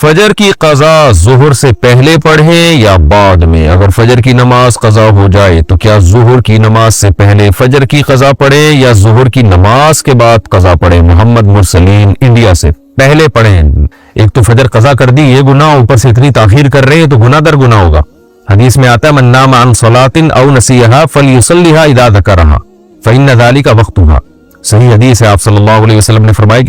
فجر کی قضا ظہر سے پہلے پڑھیں یا بعد میں؟ اگر فجر کی نماز قضا ہو جائے تو کیا ظہر کی نماز سے پہلے فجر کی قضا پڑھیں یا ظہر کی نماز کے بعد قضا پڑھیں؟ محمد مرسلین انڈیا سے۔ پہلے پڑھیں۔ ایک تو فجر قضا کر دی، یہ گناہ، اوپر سے اتنی تاخیر کر رہے ہیں تو گناہ در گناہ ہوگا۔ حدیث میں آتا ہے من نام عن صلاۃ او نسیھا فلیصلیھا اذا ذکرھا فإن ذلک وقتھا۔ صحیح حدیث ہے، آپ صلی اللہ علیہ وسلم نے فرمایا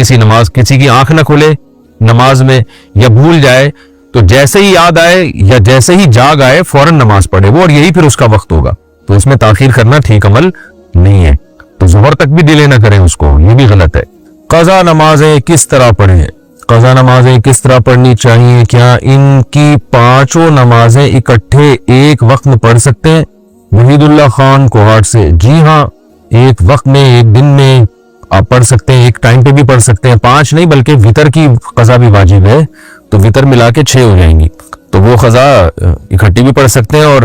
کسی کی آنکھ نہ کھلے نماز میں یا بھول جائے تو جیسے ہی یاد آئے یا جیسے ہی جاگ آئے فوراً نماز پڑھے وہ، اور یہی پھر اس کا وقت ہوگا۔ تو اس میں تاخیر کرنا ٹھیک عمل نہیں ہے، تو ظہر تک بھی ڈیلے نہ کریں اس کو، یہ بھی غلط ہے۔ قضا نمازیں کس طرح پڑھیں؟ قضا نمازیں کس طرح پڑھنی چاہیے؟ کیا ان کی پانچوں نمازیں اکٹھے ایک وقت میں پڑھ سکتے ہیں؟ وحید اللہ خان کوہاٹ سے۔ جی ہاں، ایک وقت میں، ایک دن میں آپ پڑھ سکتے ہیں، ایک ٹائم پہ بھی پڑھ سکتے ہیں۔ 5 نہیں بلکہ وتر کی قضا بھی واجب ہے، تو وتر ملا کے 6 ہو جائیں گی، تو وہ قضا اکٹھی بھی پڑھ سکتے ہیں۔ اور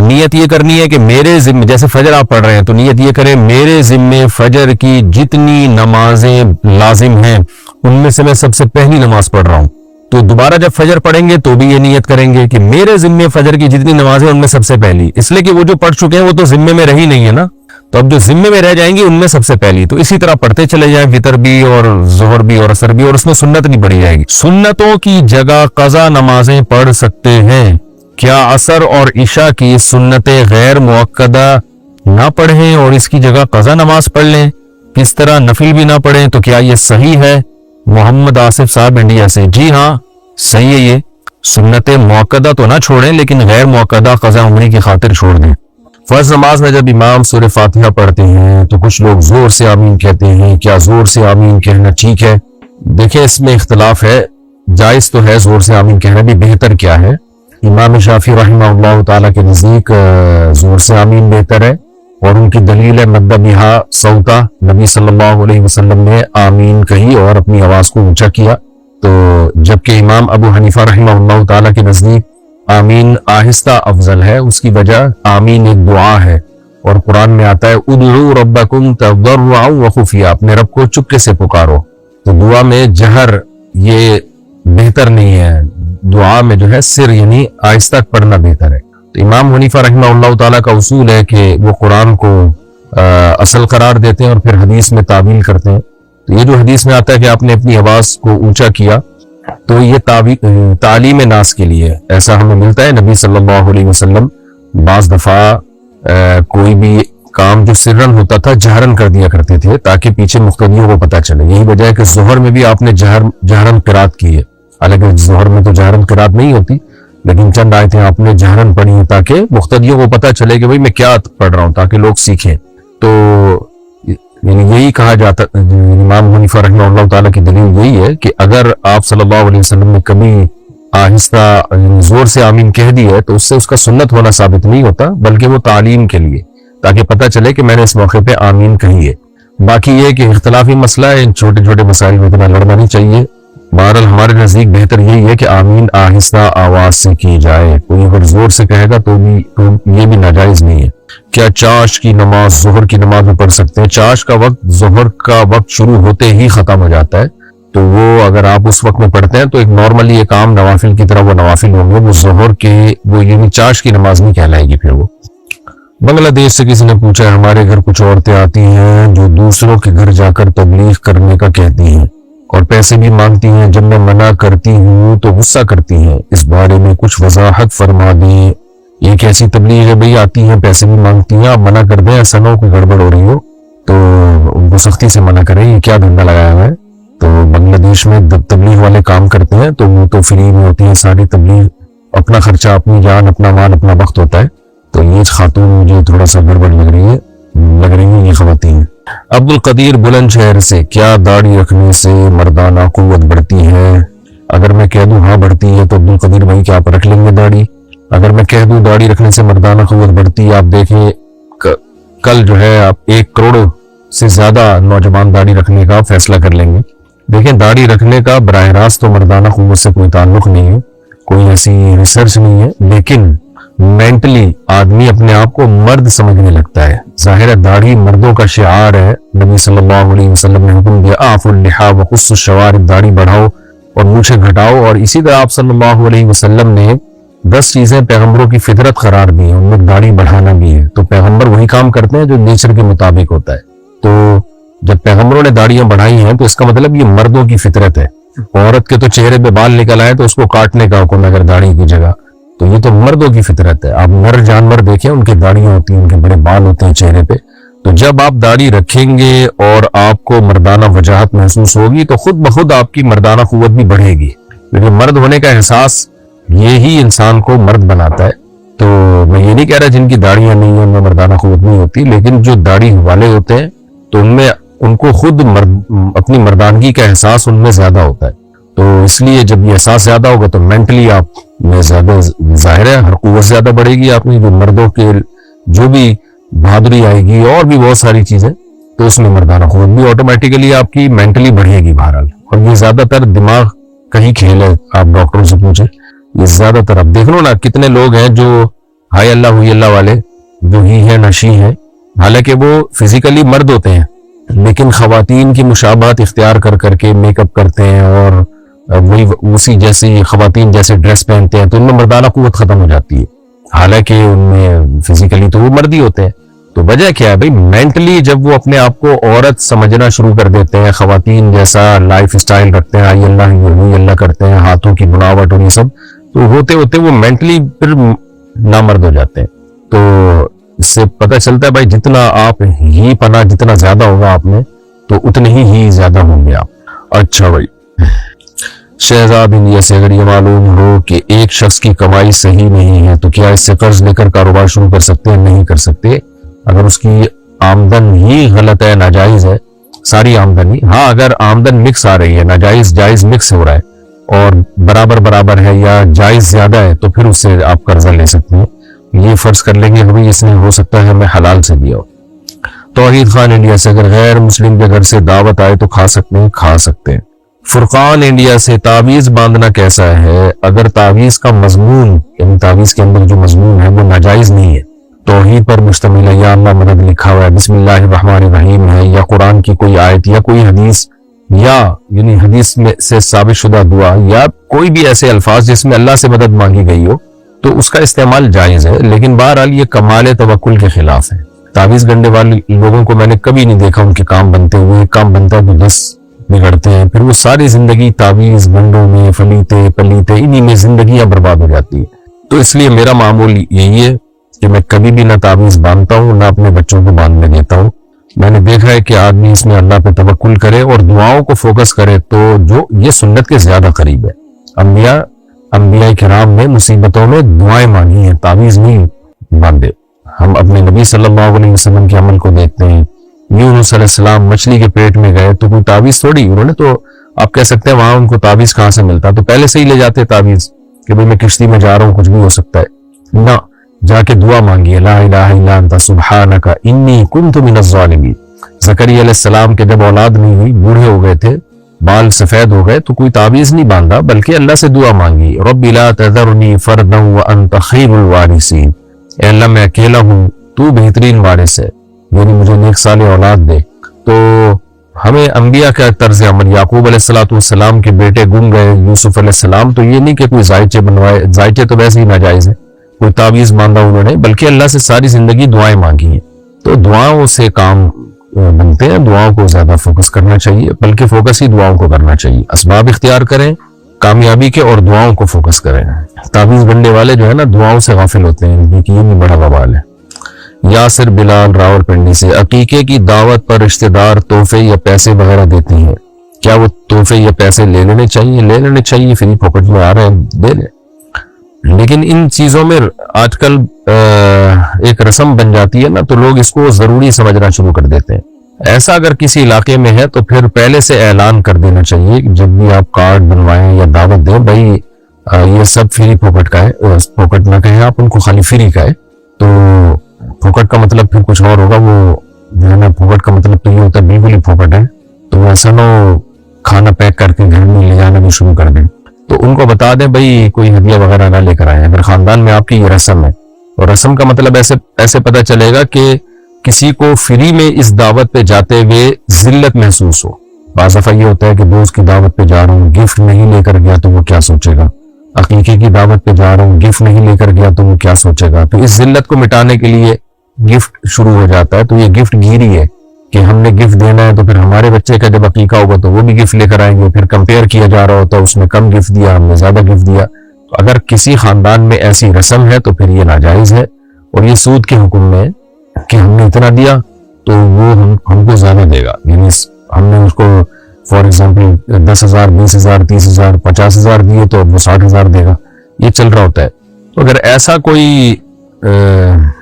نیت یہ کرنی ہے کہ میرے ذمے، جیسے فجر آپ پڑھ رہے ہیں تو نیت یہ کریں میرے ذمے فجر کی جتنی نمازیں لازم ہیں ان میں سے میں سب سے پہلی نماز پڑھ رہا ہوں۔ تو دوبارہ جب فجر پڑھیں گے تو بھی یہ نیت کریں گے کہ میرے ذمے فجر کی جتنی نمازیں ان میں سب سے پہلی، اس لیے کہ وہ جو پڑھ چکے ہیں وہ تو ذمے میں رہی نہیں ہے نا، تو اب جو ذمے میں رہ جائیں گی ان میں سب سے پہلی۔ تو اسی طرح پڑھتے چلے جائیں، وتر بھی اور ظہر بھی اور عصر بھی، اور اس میں سنت نہیں پڑھی جائے گی۔ سنتوں کی جگہ قضا نمازیں پڑھ سکتے ہیں؟ کیا عصر اور عشاء کی سنتیں غیر مؤکدہ نہ پڑھیں اور اس کی جگہ قضا نماز پڑھ لیں؟ کس طرح نفل بھی نہ پڑھیں؟ تو کیا یہ صحیح ہے؟ محمد آصف صاحب انڈیا سے۔ جی ہاں، صحیح ہے، یہ سنتیں مؤکدہ تو نہ چھوڑیں لیکن غیر مؤکدہ قضا عمری کی خاطر چھوڑ دیں۔ فرض نماز میں جب امام سورہ فاتحہ پڑھتے ہیں تو کچھ لوگ زور سے آمین کہتے ہیں، کیا زور سے آمین کہنا ٹھیک ہے؟ دیکھیں، اس میں اختلاف ہے، جائز تو ہے زور سے آمین کہنا بھی، بہتر کیا ہے؟ امام شافعی رحمہ اللہ تعالیٰ کے نزدیک زور سے آمین بہتر ہے، اور ان کی دلیل ہے مد بہا صوتا، نبی صلی اللہ علیہ وسلم نے آمین کہی اور اپنی آواز کو اونچا کیا۔ تو جبکہ امام ابو حنیفہ رحمہ اللہ تعالیٰ کے نزدیک آمین آہستہ افضل ہے، اس کی وجہ آمین ایک دعا ہے، اور قرآن میں آتا ہے ادعوا ربکم تضرعا وخفیا، اپنے رب کو چپکے سے پکارو۔ تو دعا میں جہر یہ بہتر نہیں ہے، دعا میں جو ہے سر یعنی آہستہ پڑھنا بہتر ہے۔ تو امام حنیفہ رحمہ اللہ تعالیٰ کا اصول ہے کہ وہ قرآن کو اصل قرار دیتے ہیں اور پھر حدیث میں تعویل کرتے ہیں۔ تو یہ جو حدیث میں آتا ہے کہ آپ نے اپنی آواز کو اونچا کیا، تو یہ تعلیم ناس کے لیے ایسا ہمیں ملتا ہے۔ نبی صلی اللہ علیہ وسلم بعض دفعہ کوئی بھی کام جو سرن ہوتا تھا جہرن کر دیا کرتے تھے تاکہ پیچھے مقتدیوں کو پتہ چلے۔ یہی وجہ ہے کہ ظہر میں بھی آپ نے جہرن قرات کی ہے، حالانکہ ظہر میں تو جہرن قرات نہیں ہوتی، لیکن چند آیتیں آپ نے جہرن پڑھی ہیں تاکہ مقتدیوں کو پتہ چلے کہ بھئی میں کیا پڑھ رہا ہوں، تاکہ لوگ سیکھیں۔ تو یعنی یہی کہا جاتا، امام حنیفہ رحمہ اللہ تعالیٰ کی دلیل یہی ہے کہ اگر آپ صلی اللہ علیہ وسلم نے کبھی آہستہ زور سے آمین کہہ دی ہے تو اس سے اس کا سنت ہونا ثابت نہیں ہوتا، بلکہ وہ تعلیم کے لیے، تاکہ پتہ چلے کہ میں نے اس موقع پہ آمین کہی ہے۔ باقی یہ کہ اختلافی مسئلہ ہے، ان چھوٹے چھوٹے مسائل میں اتنا لڑنا نہیں چاہیے۔ بہرحال ہمارے نزدیک بہتر یہی ہے کہ آمین آہستہ آواز سے کی جائے، کوئی اگر زور سے کہے گا تو یہ بھی ناجائز نہیں ہے۔ کیا چاش کی نماز ظہر کی نماز میں پڑھ سکتے ہیں؟ چاش کا وقت ظہر کا وقت شروع ہوتے ہی ختم ہو جاتا ہے، تو وہ اگر آپ اس وقت میں پڑھتے ہیں تو ایک نارملی ایک عام نوافل کی طرح وہ نوافل ہوں گے، وہ ظہر کے وہ یعنی چاش کی نماز نہیں کہلائے گی۔ پھر وہ بنگلہ دیش سے کسی نے پوچھا ہے، ہمارے گھر کچھ عورتیں آتی ہیں جو دوسروں کے گھر جا کر تبلیغ کرنے کا کہتی ہیں اور پیسے بھی مانگتی ہیں، جب میں منع کرتی ہوں تو غصہ کرتی ہیں، اس بارے میں کچھ وضاحت فرما دیں۔ یہ کیسی تبلیغ ہے بھئی؟ آتی ہیں پیسے بھی مانگتی ہیں، آپ منع کر دیں، ایسا نہ ہو کوئی گڑبڑ ہو رہی ہو تو ان کو سختی سے منع کریں، یہ کیا دھندا لگایا ہوا ہے؟ تو بنگلہ دیش میں تبلیغ والے کام کرتے ہیں تو وہ تو فری میں ہوتی ہیں ساری تبلیغ، اپنا خرچہ، اپنی جان، اپنا مال، اپنا وقت ہوتا ہے۔ تو یہ خاتون مجھے تھوڑا سا گڑبڑ لگ رہی ہیں یہ خواتین۔ عبد القدیر بلند شہر سے، کیا داڑھی رکھنے سے مردانہ قوت بڑھتی ہے؟ اگر میں کہہ دوں ہاں بڑھتی ہے تو عبد القدیر بھائی کیا آپ رکھ لیں گے داڑھی؟ اگر میں کہہ دوں داڑھی رکھنے سے مردانہ قوت بڑھتی ہے، آپ دیکھیں کل جو ہے آپ 1 کروڑ سے زیادہ نوجوان داڑھی رکھنے کا فیصلہ کر لیں گے۔ دیکھیں، داڑھی رکھنے کا براہ راست تو مردانہ قوت سے کوئی تعلق نہیں ہے، کوئی ایسی ریسرچ نہیں ہے، لیکن مینٹلی آدمی اپنے آپ کو مرد سمجھنے لگتا ہے۔ ظاہر ہے داڑھی مردوں کا شعار ہے، نبی صلی اللہ علیہ وسلم نے حکم دیا اعفوا اللحیٰ وقصوا الشوارب، داڑھی بڑھاؤ اور مونچھیں گھٹاؤ. اور اسی طرح آپ صلی اللہ علیہ وسلم نے 10 چیزیں پیغمبروں کی فطرت قرار دی ہیں, ان میں داڑھی بڑھانا بھی ہے. تو پیغمبر وہی کام کرتے ہیں جو نیچر کے مطابق ہوتا ہے. تو جب پیغمبروں نے داڑیاں بڑھائی ہیں تو اس کا مطلب یہ مردوں کی فطرت ہے. عورت کے تو چہرے پہ بال نکل آئے تو اس کو کاٹنے کا حکم اگر داڑھی کی جگہ, تو یہ تو مردوں کی فطرت ہے. آپ نر جانور دیکھیں, ان کی داڑیاں ہوتی ہیں, ان کے بڑے بال ہوتے ہیں چہرے پہ. تو جب آپ داڑھی رکھیں گے اور آپ کو مردانہ وجاہت محسوس ہوگی تو خود بخود آپ کی مردانہ قوت بھی بڑھے گی, کیونکہ مرد ہونے کا احساس یہی انسان کو مرد بناتا ہے. تو میں یہ نہیں کہہ رہا جن کی داڑیاں نہیں ہیں ان میں مردانہ قوت نہیں ہوتی, لیکن جو داڑھی والے ہوتے ہیں تو ان کو خود اپنی مردانگی کا احساس ان میں زیادہ ہوتا ہے. تو اس لیے جب یہ احساس زیادہ ہوگا تو مینٹلی آپ میں زیادہ ظاہر ہے ہر قوت زیادہ بڑھے گی آپ میں, جو مردوں کے جو بھی بہادری آئے گی اور بھی بہت ساری چیزیں, تو اس میں مردانہ قوت بھی آٹومیٹیکلی آپ کی مینٹلی بڑھے گی بہرحال. اور یہ زیادہ تر دماغ کا ہی کھیل ہے, آپ ڈاکٹروں سے پوچھیں. یہ زیادہ تر آپ دیکھ لو نا, کتنے لوگ ہیں جو ہائے اللہ ہوئی اللہ والے جو ہی ہے نشی ہیں, حالانکہ وہ فزیکلی مرد ہوتے ہیں لیکن خواتین کی مشابہت اختیار کر کر کے میک اپ کرتے ہیں اور وہی اسی جیسی خواتین جیسے ڈریس پہنتے ہیں, تو ان میں مردانہ قوت ختم ہو جاتی ہے, حالانکہ ان میں فزیکلی تو وہ مرد ہی ہوتے ہیں. تو وجہ کیا ہے بھائی, مینٹلی جب وہ اپنے آپ کو عورت سمجھنا شروع کر دیتے ہیں, خواتین جیسا لائف سٹائل رکھتے ہیں, آئی اللہ ہوئی اللہ کرتے ہیں, ہاتھوں کی بناوٹ اور یہ سب, تو ہوتے ہوتے وہ مینٹلی پھر نامرد ہو جاتے ہیں. تو اس سے پتہ چلتا ہے بھائی جتنا آپ ہی پنا جتنا زیادہ ہوگا آپ میں تو اتنے ہی زیادہ ہوں گے آپ. اچھا بھائی, شہزاد انڈیا سے اگر یہ معلوم ہو کہ ایک شخص کی کمائی صحیح نہیں ہے تو کیا اس سے قرض لے کر کاروبار شروع کر سکتے ہیں؟ نہیں کر سکتے. اگر اس کی آمدن ہی غلط ہے, ناجائز ہے, ساری آمدن ہی, ہاں اگر آمدن مکس آ رہی ہے, ناجائز جائز مکس ہو رہا ہے اور برابر ہے یا جائز زیادہ ہے, تو پھر اس سے آپ قرضہ لے سکتے ہیں. یہ فرض کر لیں گے کہ اس نے ہو سکتا ہے ہمیں حلال سے دیا ہو. توحید خان انڈیا سے اگر غیر مسلم کے گھر سے دعوت آئے تو کھا سکتے ہیں؟ کھا سکتے ہیں. فرقان انڈیا سے تعویذ باندھنا کیسا ہے اگر تعویذ کا مضمون یعنی تعویذ کے اندر جو مضمون ہے وہ ناجائز نہیں ہے, توحید پر مشتمل ہے, یا اللہ مدد لکھا ہوا ہے, بسم اللہ الرحمن الرحیم ہے, یا قرآن کی کوئی آیت یا کوئی حدیث یا یعنی حدیث میں سے ثابت شدہ دعا یا کوئی بھی ایسے الفاظ جس میں اللہ سے مدد مانگی گئی ہو, تو اس کا استعمال جائز ہے. لیکن بہرحال یہ کمال توکل کے خلاف ہے. تعویذ گنڈے والے لوگوں کو میں نے کبھی نہیں دیکھا ان کے کام بنتے ہوئے, کام بنتا ہے تو 10 بگڑتے ہیں, پھر وہ ساری زندگی تعویذ گنڈوں میں فلیتے پلیتے انہی میں زندگیاں برباد ہو جاتی ہیں. تو اس لیے میرا معمول یہی ہے کہ میں کبھی بھی نہ تعویذ باندھتا ہوں نہ اپنے بچوں کو باندھنے دیتا ہوں. میں نے دیکھا ہے کہ آدمی اس میں اللہ پہ توکل کرے اور دعاؤں کو فوکس کرے تو جو یہ سنت کے زیادہ قریب ہے. انبیاء کرام نے مصیبتوں میں دعائیں مانگی ہیں, تعویذ نہیں باندھے. ہم اپنے نبی صلی اللہ علیہ وسلم کے عمل کو دیکھتے ہیں. یونس علیہ السلام مچھلی کے پیٹ میں گئے تو کوئی تعویذ تھوڑی, انہوں نے تو آپ کہہ سکتے ہیں وہاں ان کو تعویذ کہاں سے ملتا, تو پہلے سے ہی لے جاتے تعویذ کہ بھئی میں کشتی میں جا رہا ہوں کچھ بھی ہو سکتا ہے. نہ, جا کے دعا مانگی, لا الہ الا انت سبحانک انی کنت من الظالمین. زکریا علیہ السلام کے جب اولاد نہیں ہوئی, بوڑھے ہو گئے تھے, بال سفید ہو گئے, تو کوئی تعویذ نہیں باندھا بلکہ اللہ سے دعا مانگی, رب لا تذرنی فردا وانت خیر الوارثین, اے اللہ میں اکیلا ہوں تو بہترین وارث ہے, یعنی مجھے نیک صالح اولاد دے. تو ہمیں انبیاء کا طرز عمل, یعقوب علیہ السلام کے بیٹے گم گئے, یوسف علیہ السلام, تو یہ نہیں کہ کوئی زائچے بنوائے, زائچے تو ویسے ہی ناجائز ہیں, کوئی تعویذ باندھا انہوں نے, بلکہ اللہ سے ساری زندگی دعائیں مانگی ہیں. تو دعاؤں سے کام بنتے ہیں, دعاؤں کو زیادہ فوکس کرنا چاہیے, بلکہ فوکس ہی دعاؤں کو کرنا چاہیے. اسباب اختیار کریں کامیابی کے اور دعاؤں کو فوکس کریں. تعویذ گنڈے والے جو ہے نا دعاؤں سے غافل ہوتے ہیں, لیکن یہ بھی بڑا وبال ہے. یاسر بلال راول پنڈی سے عقیقے کی دعوت پر رشتہ دار تحفے یا پیسے وغیرہ دیتی ہیں, کیا وہ تحفے یا پیسے لے لینے چاہیے؟ لے لینے چاہیے, فری پاکٹ میں آ رہے ہیں دے لیں. لیکن ان چیزوں میں آج کل ایک رسم بن جاتی ہے نا, تو لوگ اس کو ضروری سمجھنا شروع کر دیتے ہیں. ایسا اگر کسی علاقے میں ہے تو پھر پہلے سے اعلان کر دینا چاہیے کہ جب بھی آپ کارڈ بنوائیں یا دعوت دیں, بھائی یہ سب فری پاکٹ کا ہے, پاکٹ نہ کہیں آپ ان کو, خالی فری کا ہے. تو پھوکٹ کا مطلب پھر کچھ اور ہوگا, وہ جو ہے نا پھوکٹ کا مطلب تو یہ ہوتا ہے بالکل ہی پھوکٹ ہے, تو ایسا نہ کھانا پیک کر کے گھر میں لے جانا بھی شروع کر دیں. تو ان کو بتا دیں بھائی کوئی ہدیہ وغیرہ نہ لے کر آئے. اگر خاندان میں آپ کی یہ رسم ہے, اور رسم کا مطلب ایسے پتہ چلے گا کہ کسی کو فری میں اس دعوت پہ جاتے ہوئے ذلت محسوس ہو, بعض دفعہ یہ ہوتا ہے کہ دوست کی دعوت پہ جا رہا ہوں، گفٹ نہیں لے کر گیا تو وہ کیا سوچے گا، عقیقے کی دعوت پہ جا رہا ہوں، گفٹ نہیں لے کر گیا تو وہ کیا سوچے گا. تو اس ذلت کو مٹانے کے لیے گفٹ شروع ہو جاتا ہے. تو یہ گفٹ گیری ہے کہ ہم نے گفٹ دینا ہے، تو پھر ہمارے بچے کا جب عقیقہ ہوگا تو وہ بھی گفٹ لے کر آئیں گے، پھر کمپیئر کیا جا رہا ہوتا ہے، اس نے کم گفٹ دیا، ہم نے زیادہ گفٹ دیا. تو اگر کسی خاندان میں ایسی رسم ہے تو پھر یہ ناجائز ہے، اور یہ سود کے حکم میں کہ ہم نے اتنا دیا تو وہ ہم کو زیادہ دے گا. یعنی ہم نے اس کو فار ایگزامپل 10,000 20,000 30,000 50,000 دیے تو وہ 60,000 دے گا. یہ چل رہا ہوتا ہے. تو اگر ایسا کوئی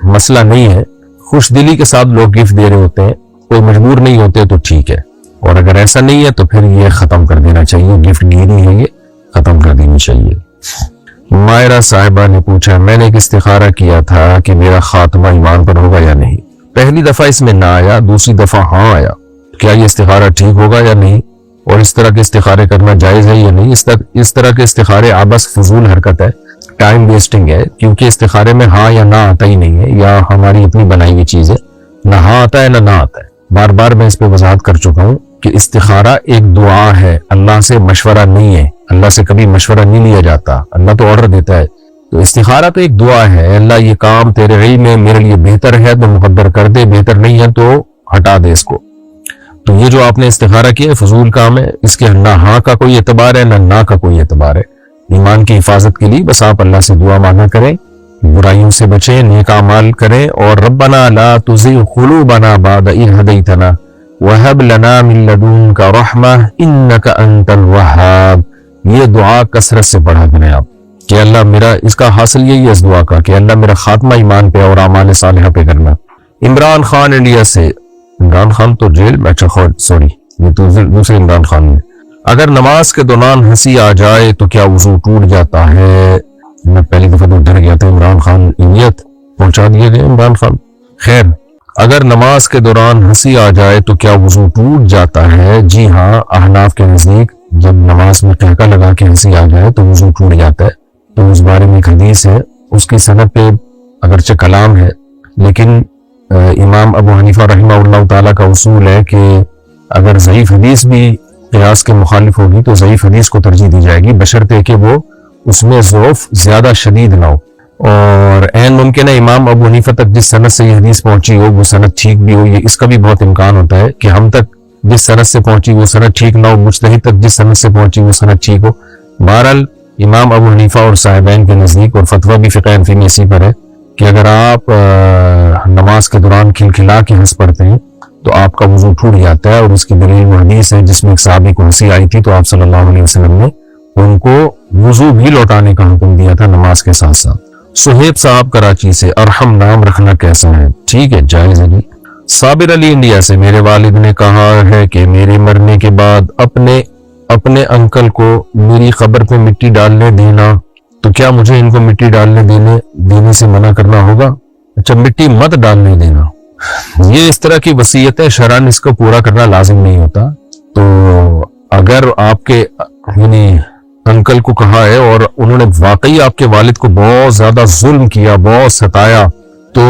مسئلہ نہیں ہے، خوش دلی کے ساتھ لوگ گفٹ دے رہے ہوتے ہیں، کوئی مجبور نہیں ہوتے تو ٹھیک ہے. اور اگر ایسا نہیں ہے تو پھر یہ ختم کر دینا چاہیے، گفٹ گیری ہے یہ ختم کر دینی چاہیے. مائرہ صاحبہ نے پوچھا، میں نے ایک استخارہ کیا تھا کہ میرا خاتمہ ایمان پر ہوگا یا نہیں. پہلی دفعہ اس میں نہ آیا، دوسری دفعہ ہاں آیا. کیا یہ استخارہ ٹھیک ہوگا یا نہیں، اور اس طرح کے استخارے کرنا جائز ہے یا نہیں؟ اس طرح کے استخارے عبث فضول حرکت ہے، ٹائم ویسٹنگ ہے، کیونکہ استخارے میں ہاں یا نہ آتا ہی نہیں ہے، یا ہماری اپنی بنائی ہوئی چیز ہے. نہ ہاں آتا ہے نہ آتا ہے. بار بار میں اس پہ وضاحت کر چکا ہوں کہ استخارہ ایک دعا ہے، اللہ سے مشورہ نہیں ہے. اللہ سے کبھی مشورہ نہیں لیا جاتا، اللہ تو آرڈر دیتا ہے. تو استخارہ تو ایک دعا ہے، اللہ یہ کام تیرے علم میں میرے لیے بہتر ہے تو مقدر کر دے، بہتر نہیں ہے تو ہٹا دے اس کو. تو یہ جو آپ نے استخارہ کیا ہے فضول کام ہے، اس کے نہ ہاں کا کوئی اعتبار ہے نہ کا کوئی اعتبار ہے. ایمان کی حفاظت کے لیے بس آپ اللہ سے دعا مانگا کریں، برائیوں سے بچیں، نیک اعمال کریں، اور ربنا لا تزغ قلوبنا بعد اذ ہدیتنا وہب لنا من لدنک رحمہ انک انت الوہاب. یہ دعا کثرت سے پڑھا کریں آپ کہ اللہ میرا، اس کا حاصل یہی ہے اس دعا کا کہ اللہ میرا خاتمہ ایمان پہ اور اعمال صالحہ پہ کرنا. عمران خان انڈیا سے. عمران خان تو جیل میں، اچھا سوری یہ تو دوسرے عمران خان میں. اگر نماز کے دوران ہنسی آ جائے تو کیا وضو ٹوٹ جاتا ہے؟ میں پہلی دفعہ تو ڈر گیا تھا. عمران خان نیت پہنچا دیے گئے عمران خان. خیر، اگر نماز کے دوران ہنسی آ جائے تو کیا وضو ٹوٹ جاتا ہے؟ جی ہاں، احناف کے نزدیک جب نماز میں قہقہ لگا کے ہنسی آ جائے تو وضو ٹوٹ جاتا ہے. تو اس بارے میں ایک حدیث ہے، اس کی سند پہ اگرچہ کلام ہے، لیکن امام ابو حنیفہ رحمہ اللہ تعالیٰ کا اصول ہے کہ اگر ضعیف حدیث بھی قیاس کے مخالف ہوگی تو ضعیف حدیث کو ترجیح دی جائے گی، بشرطے کہ وہ اس میں ضعف زیادہ شدید نہ ہو. اور عین ممکن ہے امام ابو حنیفہ تک جس سند سے یہ حدیث پہنچی ہو وہ سند ٹھیک بھی ہو. یہ اس کا بھی بہت امکان ہوتا ہے کہ ہم تک جس سند سے پہنچی وہ سند ٹھیک نہ ہو، مجتہد تک جس سند سے پہنچی وہ سند ٹھیک ہو. بہرحال امام ابو حنیفہ اور صاحبین کے نزدیک، اور فتویٰ بھی فقہ حنفی میں اسی پر ہے، کہ اگر آپ نماز کے دوران کھلکھلا کے ہنس پڑتے ہیں تو آپ کا وضو ٹوٹ جاتا ہے. اور اس کی دلیل وہ حدیث ہے جس میں ایک صحابی کو ہنسی آئی تھی تو آپ صلی اللہ علیہ وسلم نے ان کو وضو بھی لوٹانے کا حکم دیا تھا نماز کے ساتھ ساتھ. سہیب صاحب کراچی سے، ارحم نام رکھنا کیسا ہے؟ ٹھیک ہے، جائز ہے جی. صابر علی انڈیا سے، میرے والد نے کہا ہے کہ میرے مرنے کے بعد اپنے انکل کو میری قبر پہ مٹی ڈالنے دینا، تو کیا مجھے ان کو مٹی ڈالنے دینے سے منع کرنا ہوگا؟ اچھا، مٹی مت ڈالنے دینا، یہ اس طرح کی وصیت ہے، شرعاً اس کو پورا کرنا لازم نہیں ہوتا. تو اگر آپ کے یعنی انکل کو کہا ہے اور انہوں نے واقعی آپ کے والد کو بہت زیادہ ظلم کیا، بہت ستایا، تو